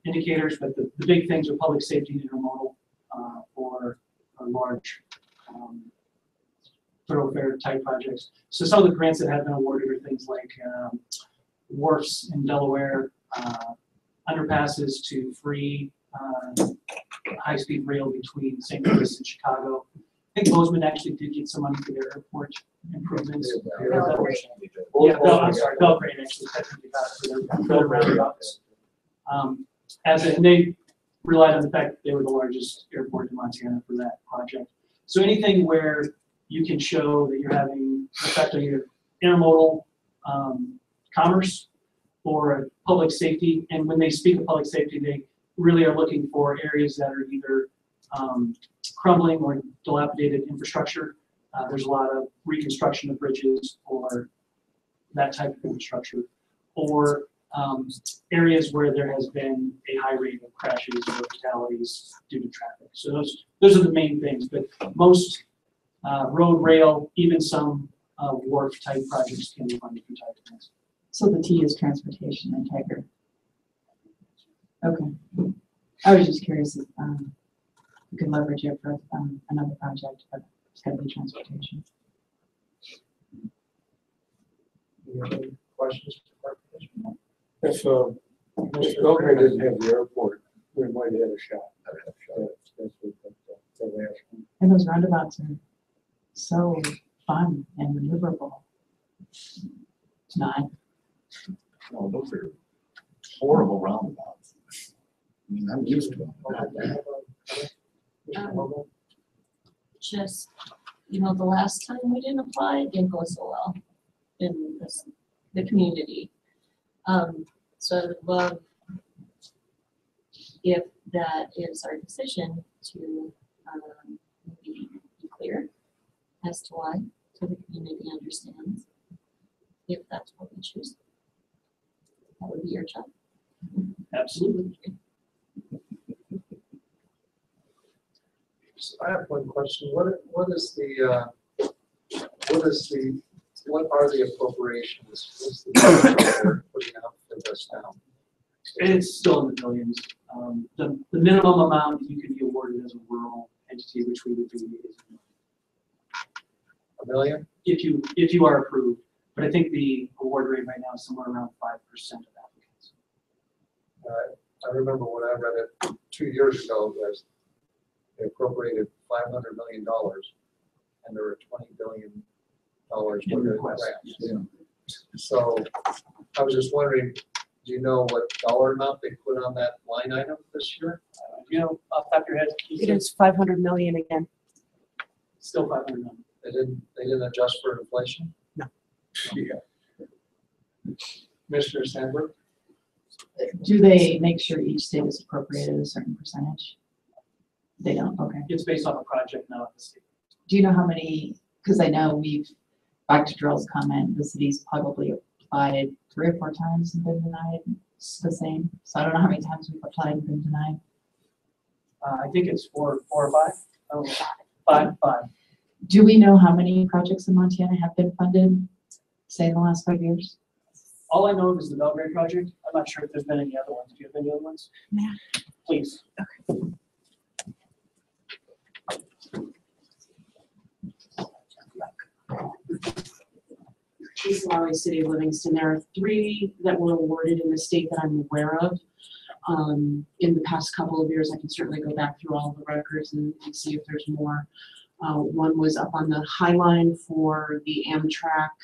indicators, but the big things are public safety and intermodal or large thoroughfare type projects. So some of the grants that have been awarded are things like wharfs in Delaware, underpasses to free high-speed rail between St. Louis and Chicago. I think Bozeman actually did get some money for their airport improvements. Yeah, I'm sorry, Belgrade actually technically got it for their roundabouts. And they relied on the fact that they were the largest airport in Montana for that project. So anything where you can show that you're having effect on your intermodal commerce or public safety, and when they speak of public safety, they really are looking for areas that are either crumbling or dilapidated infrastructure. There's a lot of reconstruction of bridges or that type of infrastructure, or areas where there has been a high rate of crashes or fatalities due to traffic. So those are the main things, but most road, rail, even some wharf type projects can be funded through type grants. So the T is transportation and Tiger. Okay. I was just curious if we could leverage it for another project, but it's got to be transportation. Any other questions for clarification? If Belgrade didn't have the airport, we might have a shot. That's what they asked me. And those roundabouts are so fun and maneuverable. It's not. No, those are horrible roundabouts. I mean, I'm used to them. Just, the last time we didn't apply, it didn't go so well in the community. So I would love if that is our decision to be clear as to why, so the community understands if that's what we choose. That would be your job. Absolutely. So I have one question. What are the appropriations? What's the they're putting out for this now? It's still in the billions. The minimum amount you can be awarded as a rural entity, which we would be, is $1 million? if you are approved. But I think the award rate right now is somewhere around 5% of applicants. I remember when I read it 2 years ago, they appropriated $500 million, and there were $20 billion worth of grants. Yeah. So I was just wondering, do you know what dollar amount they put on that line item this year? Off the top of your head, It is 500 million again. still 500 million. They didn't adjust for inflation? No. Yeah. Commissioner Sandberg? Do they make sure each state is appropriated a certain percentage? They don't, okay. It's based off a project now at the state. Do you know how many, because I know back to Drill's comment, the city's probably applied 3 or 4 times and been denied. It's the same. So I don't know how many times we've applied and been denied. I think it's 4 or 5. Oh, 5. Do we know how many projects in Montana have been funded, say, in the last 5 years? All I know of is the Belgrade project. I'm not sure if there's been any other ones. Do you have any other ones? Yeah. Please. Lisa Lally, City of Livingston. There are 3 that were awarded in the state that I'm aware of. In the past couple of years, I can certainly go back through all the records and see if there's more. One was up on the High Line for the Amtrak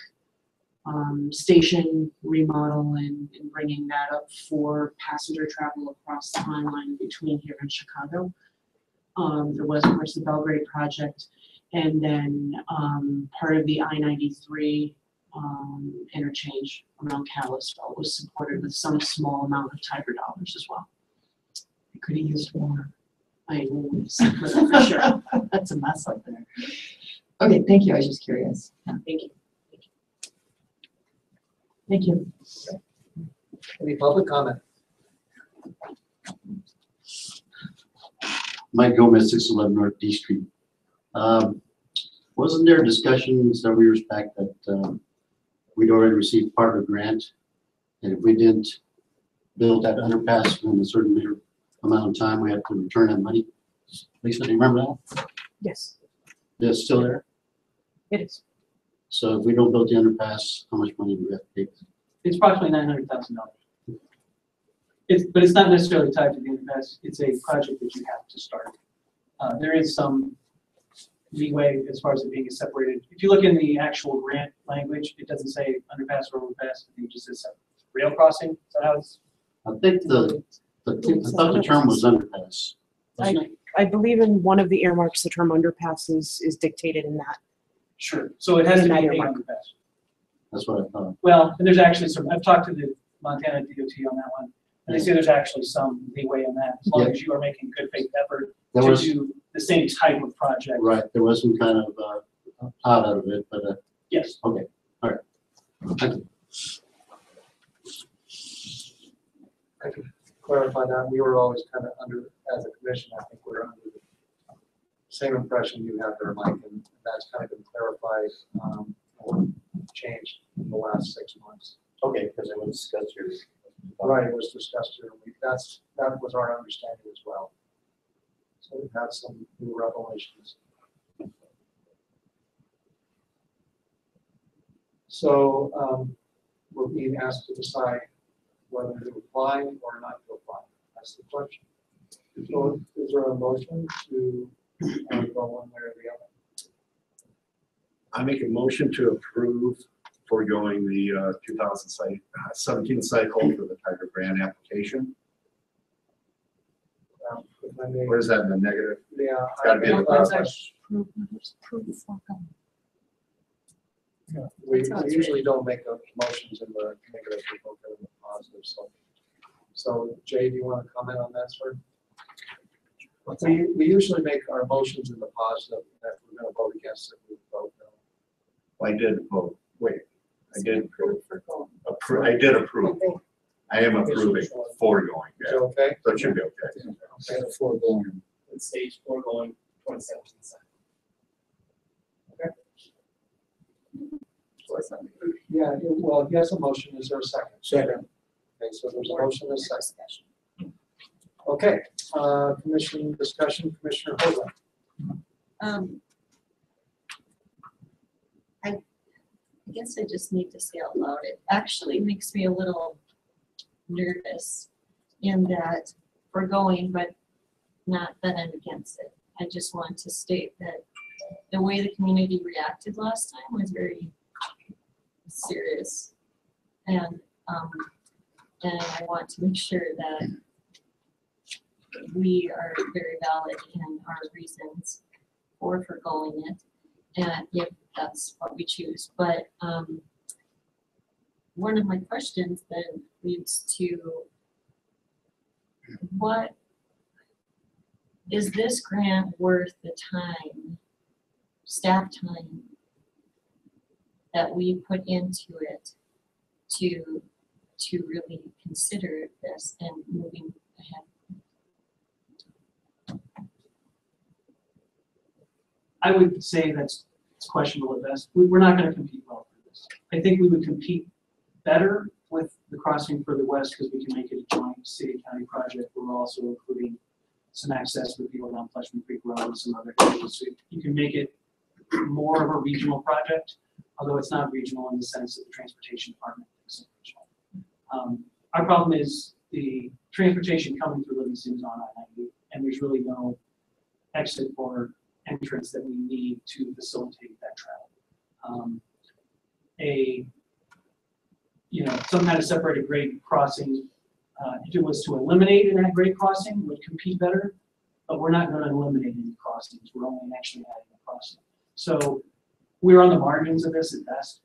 station remodel and bringing that up for passenger travel across the High Line between here and Chicago. There was, of course, the Belgrade project, and then part of the I-93 interchange around Kalispell was supported with some small amount of Tiger dollars as well. We could have used more. I will for that for sure. That's a mess up there. Okay, thank you. I was just curious. Yeah. Thank you. Thank you. Any public comment? Mike Gomez, 611 North D Street. Wasn't there discussion several years back that we'd already received part of the grant, and if we didn't build that underpass in a certain amount of time, we have to return that money. Lisa, do you remember that? Yes, It's still there? it is. So if we don't build the underpass, how much money do we have to pay? It's approximately $900,000. But it's not necessarily tied to the underpass. It's a project that you have to start. There is some leeway as far as it being separated. If you look in the actual grant language, it doesn't say underpass or overpass. It just says rail crossing. Is that how it's? I think I thought the term was underpass. Wasn't it? I believe in one of the earmarks, the term underpass is dictated in that. Sure. So it has to In be that a earmark. underpass. That's what I thought. Well, and there's actually some, I've talked to the Montana DOT on that one, and they say there's actually some leeway in that, as long Yeah. as you are making good faith effort There to was, do the same type of project. right, there was some kind of out of it, but Yes. okay, all right. Thank you. I can clarify that. We were always kind of under, as a commission, I think we're under the same impression you have there, Mike, and that's kind of been clarified, or changed in the last 6 months. Okay, because it was discussed here. Right, it was discussed here. That was our understanding as well. So we've had some new revelations. So we're being asked to decide whether to apply or not to apply. That's the question. So is there a motion to go one way or the other? I make a motion to approve foregoing the 2017 cycle for the Tiger Grant application. If I may- Where is that in the negative? Yeah. It's gotta be in the I- Yeah, we usually don't make motions in the negative, we vote in the positive, so Jay, do you want to comment on that, sir? We usually make our motions in the positive, and if we're going to vote against it, we vote no. I did vote, wait, I did approve. I did approve. I am approving foregoing, Is it yeah, okay? so it should be okay. Okay, foregoing. In stage 4 going 2017 cycle. Yeah, well, yes, a motion, is there a second? Second. Okay, so there's a motion and a second. Okay, commission discussion, Commissioner Hoagland. I guess I just need to say out loud, it actually makes me a little nervous in that we're going, but not that I'm against it. I just want to state that the way the community reacted last time was very serious. And I want to make sure that we are very valid in our reasons for foregoing it, and if that's what we choose. But one of my questions then leads to, what is this grant worth the time, staff time, that we put into it to really consider this and moving ahead? I would say it's questionable at best. We're not going to compete well for this. I think we would compete better with the crossing further west because we can make it a joint city-county project. We're also including some access for people down Fleshman Creek Road and some other areas. So you can make it more of a regional project, although it's not regional in the sense that the transportation department is regional. Our problem is the transportation coming through Livingston is on I-90, and there's really no exit or entrance that we need to facilitate that travel. Some kind of separated grade crossing, if it was to eliminate that grade crossing, would compete better, but we're not going to eliminate any crossings. We're only actually adding a crossing. So we're on the margins of this at best.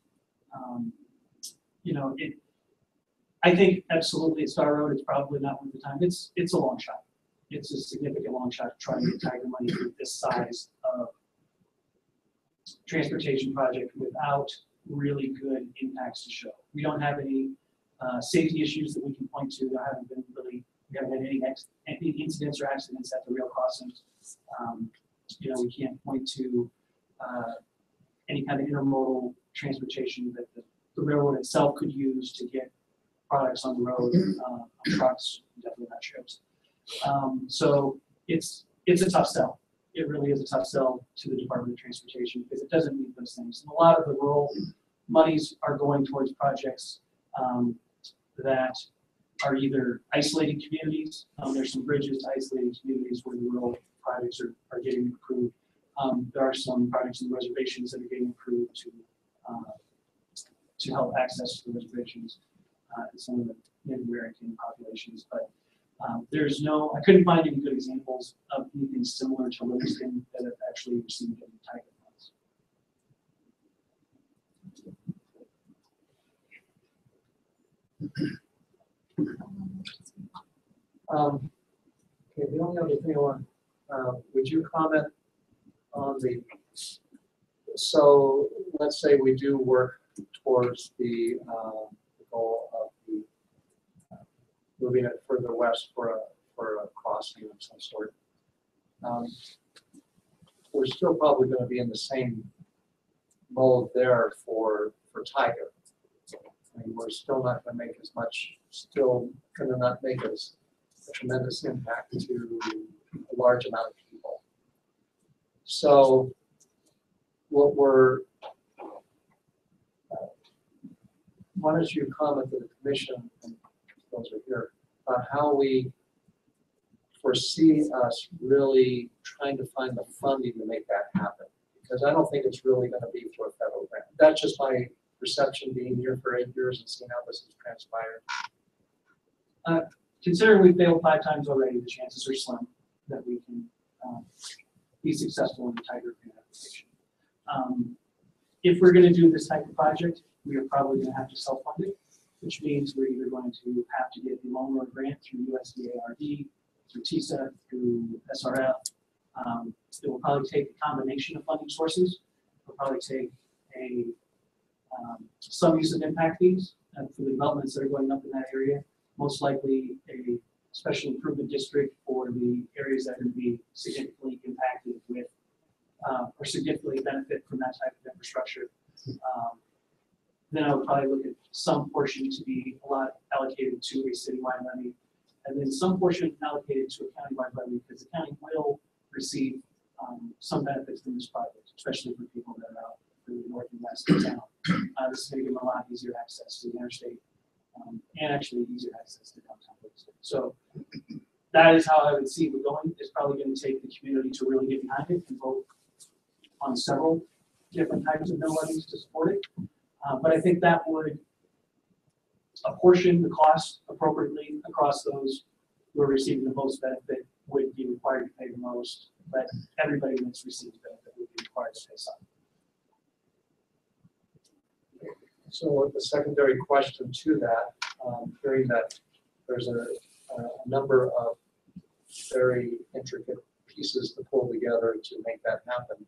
I think absolutely at Star Road, it's probably not worth the time. It's a long shot. It's a significant long shot to try to get Tiger money for this size of transportation project without really good impacts to show. We don't have any safety issues that we can point to. We haven't had any incidents or accidents at the rail crossings. We can't point to any kind of intermodal transportation that the railroad itself could use to get products on the road, trucks, definitely not ships. So it's a tough sell. It really is a tough sell to the Department of Transportation because it doesn't meet those things. And a lot of the rural monies are going towards projects that are either isolated communities. There's some bridges to isolated communities where the rural projects are getting approved. There are some projects in the reservations that are getting approved to help access to the reservations and some of the Native American populations. But I couldn't find any good examples of anything similar to Livingston that have actually received any type of funds. Okay, the only other thing I want, would you comment on so let's say we do work towards the goal of moving it further west for a crossing of some sort. We're still probably going to be in the same mode there for Tiger. I mean, we're still not going to make as much, still going to not make as a tremendous impact to a large amount of people. So what why don't you comment to the commission, and those are here, on how we foresee us really trying to find the funding to make that happen? Because I don't think it's really going to be for a federal grant. That's just my perception, being here for 8 years and seeing how this has transpired. Considering we failed 5 times already, the chances are slim that we can be successful in the Tiger grant application. If we're going to do this type of project, we are probably going to have to self-fund it, which means we're either going to have to get the loan or grant through USDA-RD, through TISA, through SRF. It will probably take a combination of funding sources. It will probably take some use of impact fees for the developments that are going up in that area. Most likely a special improvement district for the areas that are going to be significantly impacted with or significantly benefit from that type of infrastructure. Then I would probably look at some portion to be allocated to a citywide levy, and then some portion allocated to a countywide levy, because the county will receive some benefits from this project, especially for people that are out in the north and west of town. This is going to give them a lot easier access to the interstate and actually easier access to downtown Livingston. So that is how I would see it going. It's probably going to take the community to really get behind it and vote on several different types of mill levies to support it. But I think that would apportion the cost appropriately across those who are receiving the most benefit would be required to pay the most, but everybody that's received benefit would be required to pay some. So the secondary question to that, hearing that there's a number of very intricate pieces to pull together to make that happen,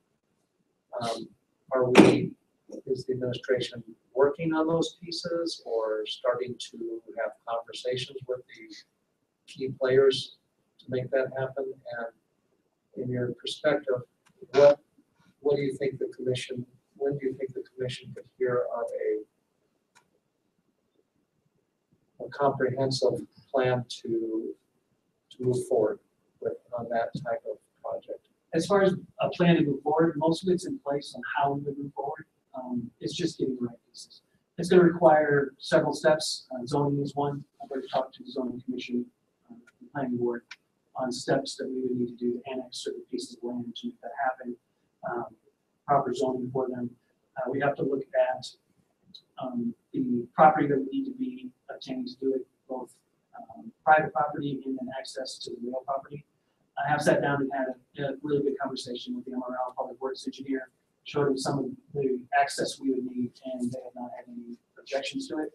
is the administration working on those pieces or starting to have conversations with the key players to make that happen? And in your perspective, what do you think the commission, when do you think the commission could hear of a comprehensive plan to move forward on that type of project? As far as a plan to move forward, most of it's in place on how we would move forward. It's just getting the right pieces. It's going to require several steps. Zoning is one. I've already talked to the zoning commission, the planning board, on steps that we would need to do to annex certain pieces of land to make that happen. Proper zoning for them. We have to look at the property that would need to be obtained to do it, both private property and then access to the real property. I have sat down and had a really good conversation with the MRL Public Works engineer, showed him some of the access we would need, and they have not had any objections to it.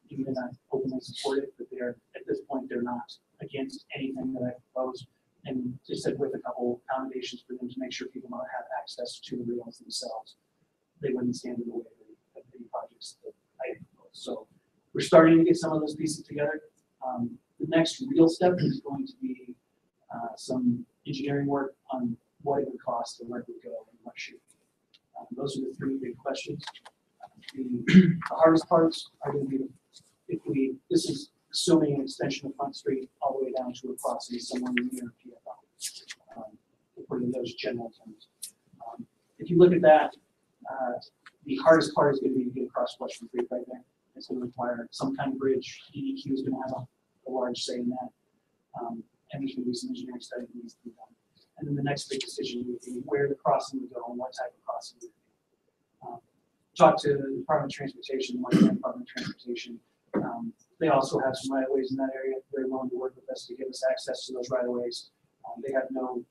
Even I openly support it, but at this point they're not against anything that I proposed, and just said with a couple accommodations for them to make sure people don't have access to the rails themselves. They wouldn't stand in the way of any projects that I proposed. So we're starting to get some of those pieces together. The next real step is going to be some engineering work on what it would cost and where it would go and what should. Those are the 3 big questions. The hardest parts are going to be if this is assuming an extension of Front Street all the way down to a crossing somewhere near PFL. To put in those general terms. If you look at that, the hardest part is going to be to get across Flushing Creek right there. It's going to require some kind of bridge. DEQ is going to have a large say in that. And there's going to be some engineering study that needs to be done. And then the next big decision would be where the crossing would go and what type of crossing it would be. Talk to the Department of Transportation, the Montana Department of Transportation. They also have some right of ways in that area. They're willing to work with us to give us access to those right of ways. They have no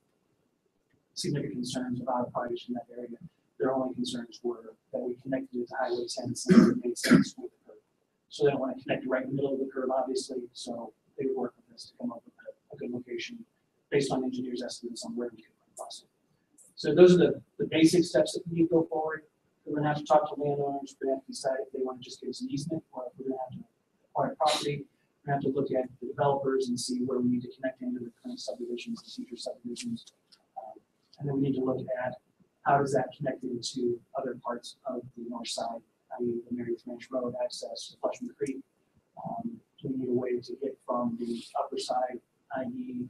significant concerns about projects in that area. Their only concerns were that we connected it to Highway 10 so it made sense with the curve. So they don't want to connect it right in the middle of the curve, obviously. So they would work with us to come up with a good location based on engineers' estimates on where we could cross it. So those are the basic steps that we need to go forward. We're going to have to talk to landowners. We're going to have to decide if they want to just give us an easement or if we're going to have to acquire property. We're going to have to look at the developers and see where we need to connect into the current subdivisions and future subdivisions. And then we need to look at how does that connect into other parts of the north side, i.e. the Mary Branch Road access to Flushing Creek. We need a way to get from the upper side, i.e.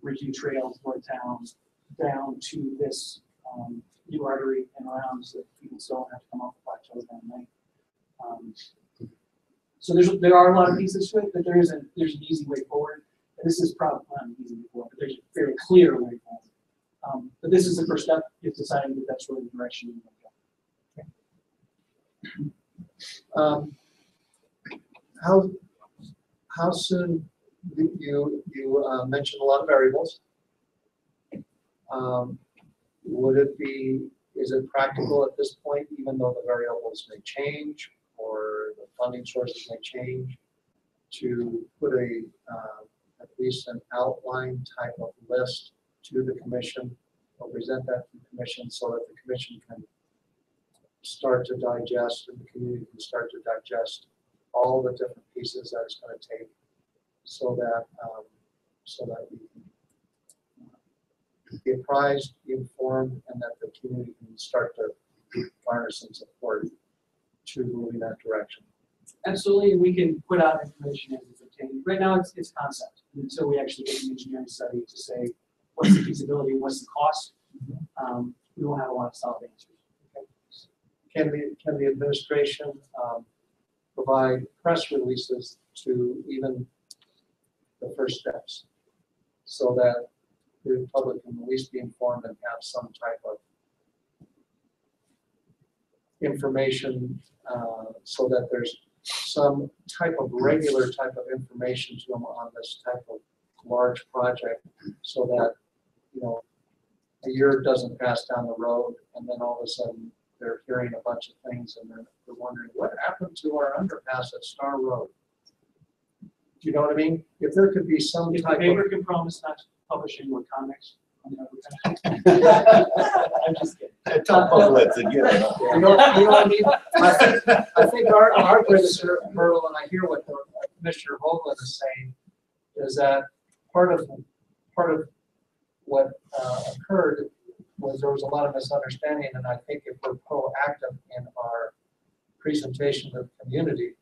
Ridgeview Trail toward town, down to this new artery and around so that people still don't have to come off the plateau that night. So there are a lot of pieces to it, but there's an easy way forward. And this is probably not an easy way forward, but there's a very clear way forward. But this is the first step, is deciding that that's really the direction we want to go. How soon, you mentioned a lot of variables. Would it be, is it practical at this point, even though the variables may change or the funding sources may change, to put at least an outline type of list to the commission or present that to the commission so that the commission can start to digest and the community can start to digest all the different pieces that it's going to take so that we can be apprised, be informed, and that the community can start to garner some support to move in that direction. Absolutely, we can put out information as it's obtained. Right now, it's concept. Until we actually get an engineering study to say what's the feasibility, what's the cost, we won't have a lot of solid answers. Okay. Can the administration provide press releases to even the first steps so that the public can at least be informed and have some type of information so that there's some type of regular type of information to them on this type of large project so that, you know, a year doesn't pass down the road and then all of a sudden they're hearing a bunch of things and they're wondering what happened to our underpass at Star Road. Do you know what I mean? If there could be some If the type paper of can promise not to publish any more comics, I'm just kidding. Tell booklets again. you know what I mean? I think our greatest hurdle, and I hear what Commissioner Hoagland is saying, is that part of what occurred was there was a lot of misunderstanding, and I think if we're proactive in our presentation to the community,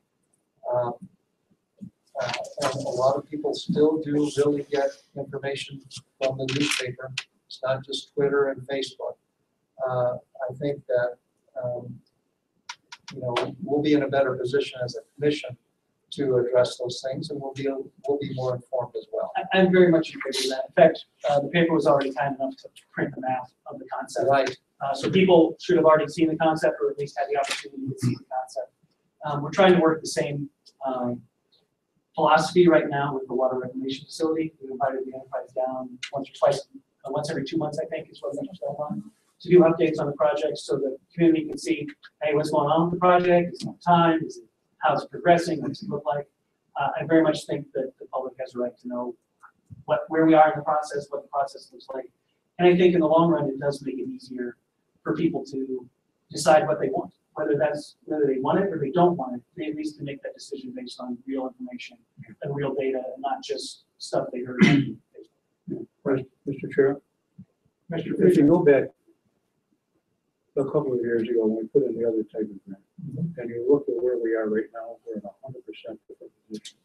and a lot of people still do really get information from the newspaper. It's not just Twitter and Facebook. I think that you know, we'll be in a better position as a commission to address those things, and we'll be more informed as well. I'm very much in favor of that. In fact, the paper was already kind enough to print the map of the concept. Right. So people should have already seen the concept or at least had the opportunity to see the concept. We're trying to work the same philosophy right now with the water reclamation facility. We invited the enterprise down once or twice, once every 2 months, I think, is what we're going on, to do updates on the project so the community can see, hey, what's going on with the project? Is it on time? How's it progressing? What does it look like? I very much think that the public has a right to know where we are in the process, what the process looks like. And I think in the long run, it does make it easier for people to decide what they want. Whether they want it or they don't want it, they at least can make that decision based on real information and real data and not just stuff they heard. Right, Mr. Chair, Mr. if you go back a couple of years ago when we put in the other type of grant. And you look at where we are right now, we're in 100% different position.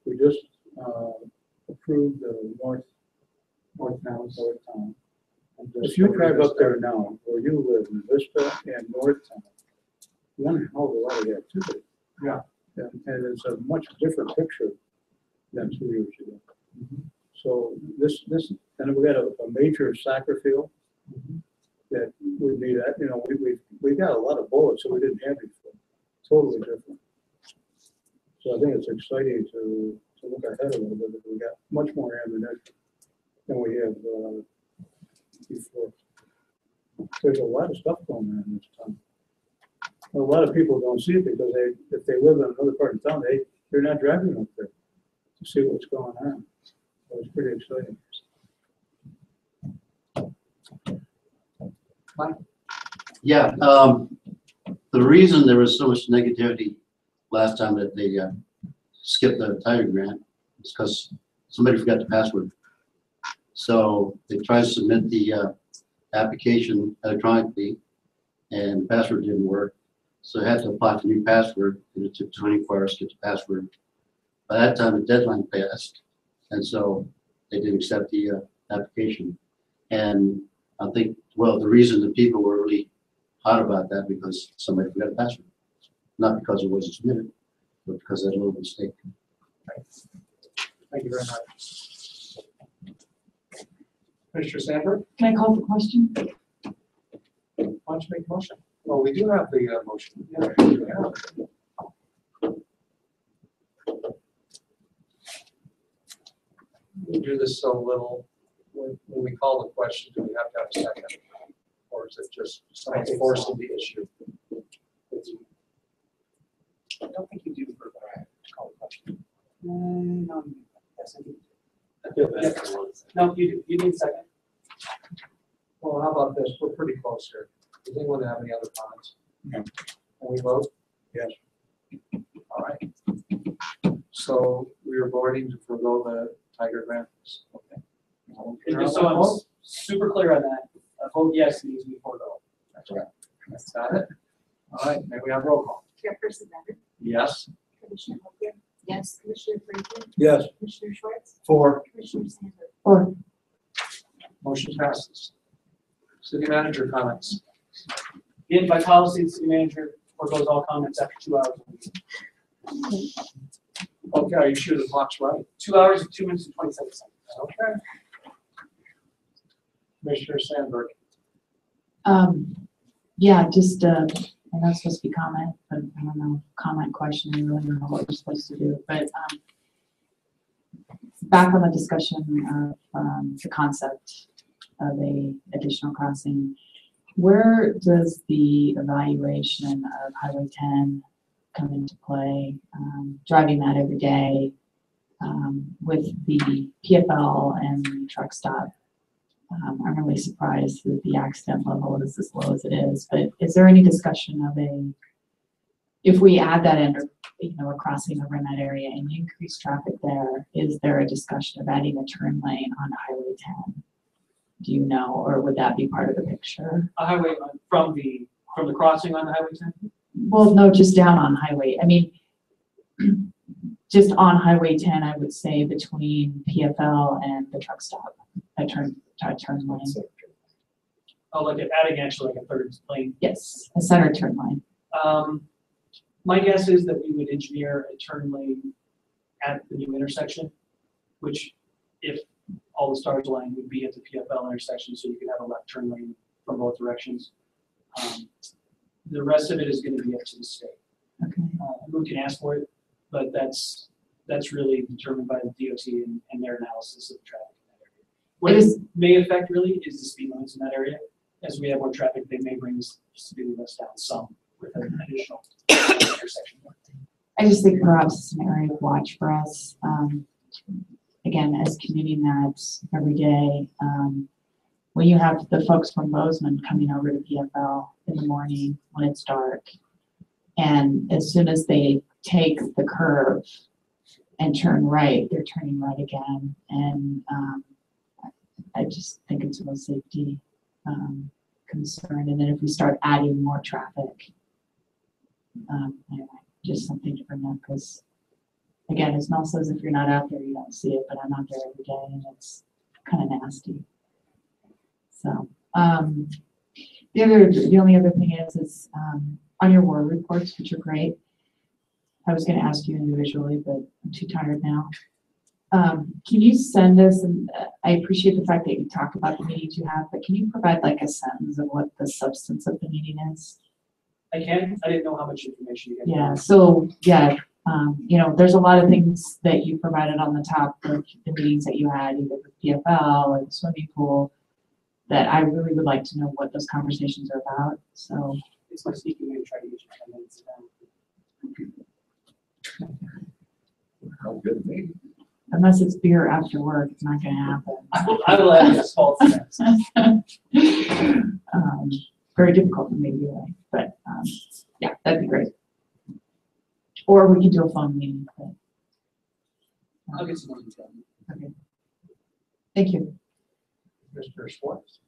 We just approved the North Town. If you drive up there now, where you live in Vista and North Town, one hell of a lot of activity. Yeah. And it's a much different picture than 2 years ago. So this, and we got a major soccer field that we need that, you know, we got a lot of bullets that we didn't have before, totally different. So I think it's exciting to look ahead a little bit, because we got much more ammunition than we have before. There's a lot of stuff going on in this town. A lot of people don't see it because if they live in another part of town, they're not driving up there to see what's going on. So it's pretty exciting. Yeah, the reason there was so much negativity last time that they skipped the Tiger grant is because somebody forgot the password. So they tried to submit the application electronically, and the password didn't work. So they had to apply for a new password, and it took 24 hours to get the password. By that time, the deadline passed, and so they didn't accept the application. And I think, well, the reason that people were really hot about that because somebody forgot a password, not because it wasn't submitted, but because of that little mistake. Thank you very much. Commissioner Sandberg, Can I call the question? why don't you make a motion? Well, we do have the motion. Yeah. We do this so little, when we call the question, do we have to have a second? Or is it just somebody forcing the issue? I don't think you do for the call question. No, yes, I do. No, you do. You need a second. Well, how about this? We're pretty close here. Does anyone have any other comments? No. Can we vote? Yes. All right. So we are voting to forego the Tiger grant. Okay. And just so I'm super clear on that, a vote yes means we forego. That's right. That's got it. All right, may we have roll call? Chairperson Bennett, Yes. Commissioner Hopper, Yes. Commissioner Franklin, Yes. Commissioner Schwartz, Four. Commissioner Sandberg. Or Motion passes. City manager comments. Again, by policy, the city manager foregoes all comments after 2 hours. Okay, are you sure the clock's right? 2 hours, 2 minutes, and 27 seconds. Okay. Commissioner Sandberg. yeah, just, I know it's supposed to be comment, but I don't know, comment, question, I really don't know what we're supposed to do, but, back on the discussion of, the concept of a additional crossing, where does the evaluation of Highway 10 come into play? Driving that every day, with the PFL and the truck stop. I'm really surprised that the accident level is as low as it is, but is there any discussion of if we add that in, a crossing over in that area and increase traffic there, is there a discussion of adding a turn lane on Highway 10? Do you know, or would that be part of the picture? A highway from the crossing on Highway 10? Well, no, just down on Highway. I mean, just on Highway 10, I would say between PFL and the truck stop, a turn lane. Oh, like adding actually like a third lane. Yes, a center turn lane. My guess is that we would engineer a turn lane at the new intersection, which if all the stars align would be at the PFL intersection, so you could have a left turn lane from both directions. The rest of it is going to be up to the state. Okay. We can ask for it, but that's really determined by the DOT and their analysis of the traffic in that area. What it may affect really is the speed limits in that area. As we have more traffic, they may bring the speed limits down some with an additional intersection. I just think perhaps it's an area of watch for us. Again, as commuting that every day, when you have the folks from Bozeman coming over to PFL in the morning when it's dark, and as soon as they take the curve and turn right, they're turning right again. And I just think it's a real safety concern. And then if we start adding more traffic, anyway, just something to bring up, because again, as Mel says, if you're not out there, you don't see it, but I'm out there every day and it's kind of nasty. So, the only other thing is on your war reports, which are great. I was going to ask you individually, but I'm too tired now. Can you send us, and I appreciate the fact that you talk about the meetings you have, but can you provide like a sentence of what the substance of the meeting is? I can, I didn't know how much information you guys. Yeah, so, yeah, you know, there's a lot of things that you provided on the top, like the meetings that you had, either with PFL or the swimming pool, that I really would like to know what those conversations are about, so. It's my sneaking way to try to get you 10 minutes down. How good, maybe. Unless it's beer after work, it's not gonna happen. I will add this false sense. Very difficult for me to do, but, yeah, that'd be great. Or we can do a phone meeting, but. I'll get some more detail. Okay. Thank you. Mr. Schwartz.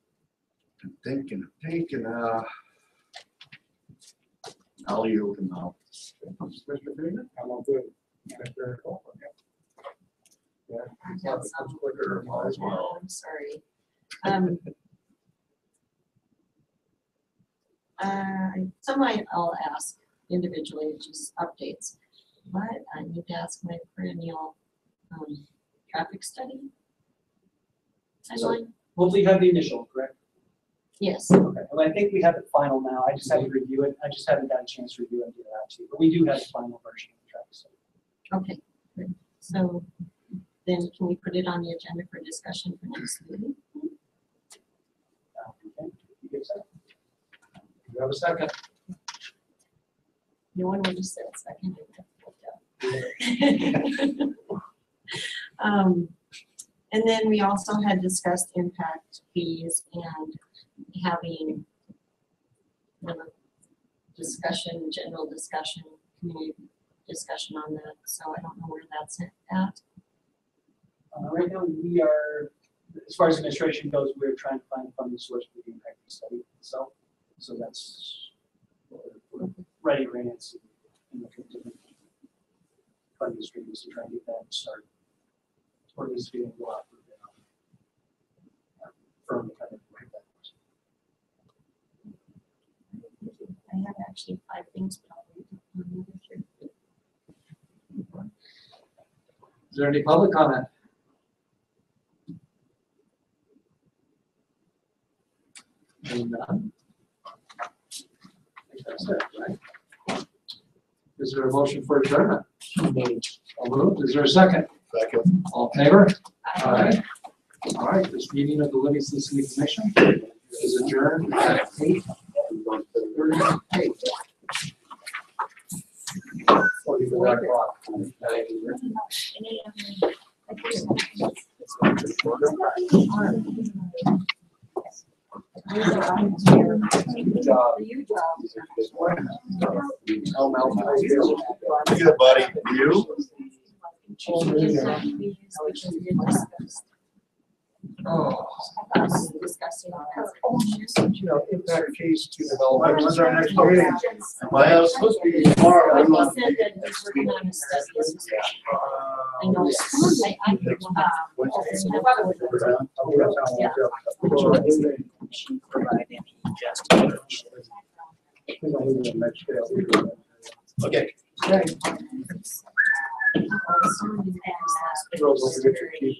I'm thinking, I'll yield now. Mr. Freeman. I'm all good. Mr. Copeland. Yeah. I've got some. Quicker as well. I'm sorry. Some I'll ask individually, just updates, but I need to ask my perennial traffic study timeline. Hopefully you have the initial, correct? Yes. Okay, well, I think we have it final now. I just have to review it. I just haven't got a chance to review it and get it out to you, but we do have the final version of the traffic study. Okay, good. So then can we put it on the agenda for discussion for next meeting? Okay, you get that? You have a second? No one would have said second. And then we also had discussed impact fees and having discussion, general discussion, community discussion on that. So I don't know where that's at. Right now, we are, as far as administration goes, we're trying to find a funding source for the impact fee study itself. So that's we're ready to advance and look at different funding streams to try and get that started. Or at least getting go out for firm kind of like that. I have actually 5 things, but I'll read them on the other. Is there any public comment? Seeing none. I think that's it, right? Is there a motion for adjournment? All moved. Is there a second? Second. All in favor? Aye. All right, this meeting of the Livingston City Commission is adjourned at 8:38. Good job. Good, buddy. You? Oh. Discussing. You know, impact fees to development. When's our next meeting? Well, it's supposed to be tomorrow. He I'm not- said that he's working on a study. I know. Okay. Girls, when you get your keys,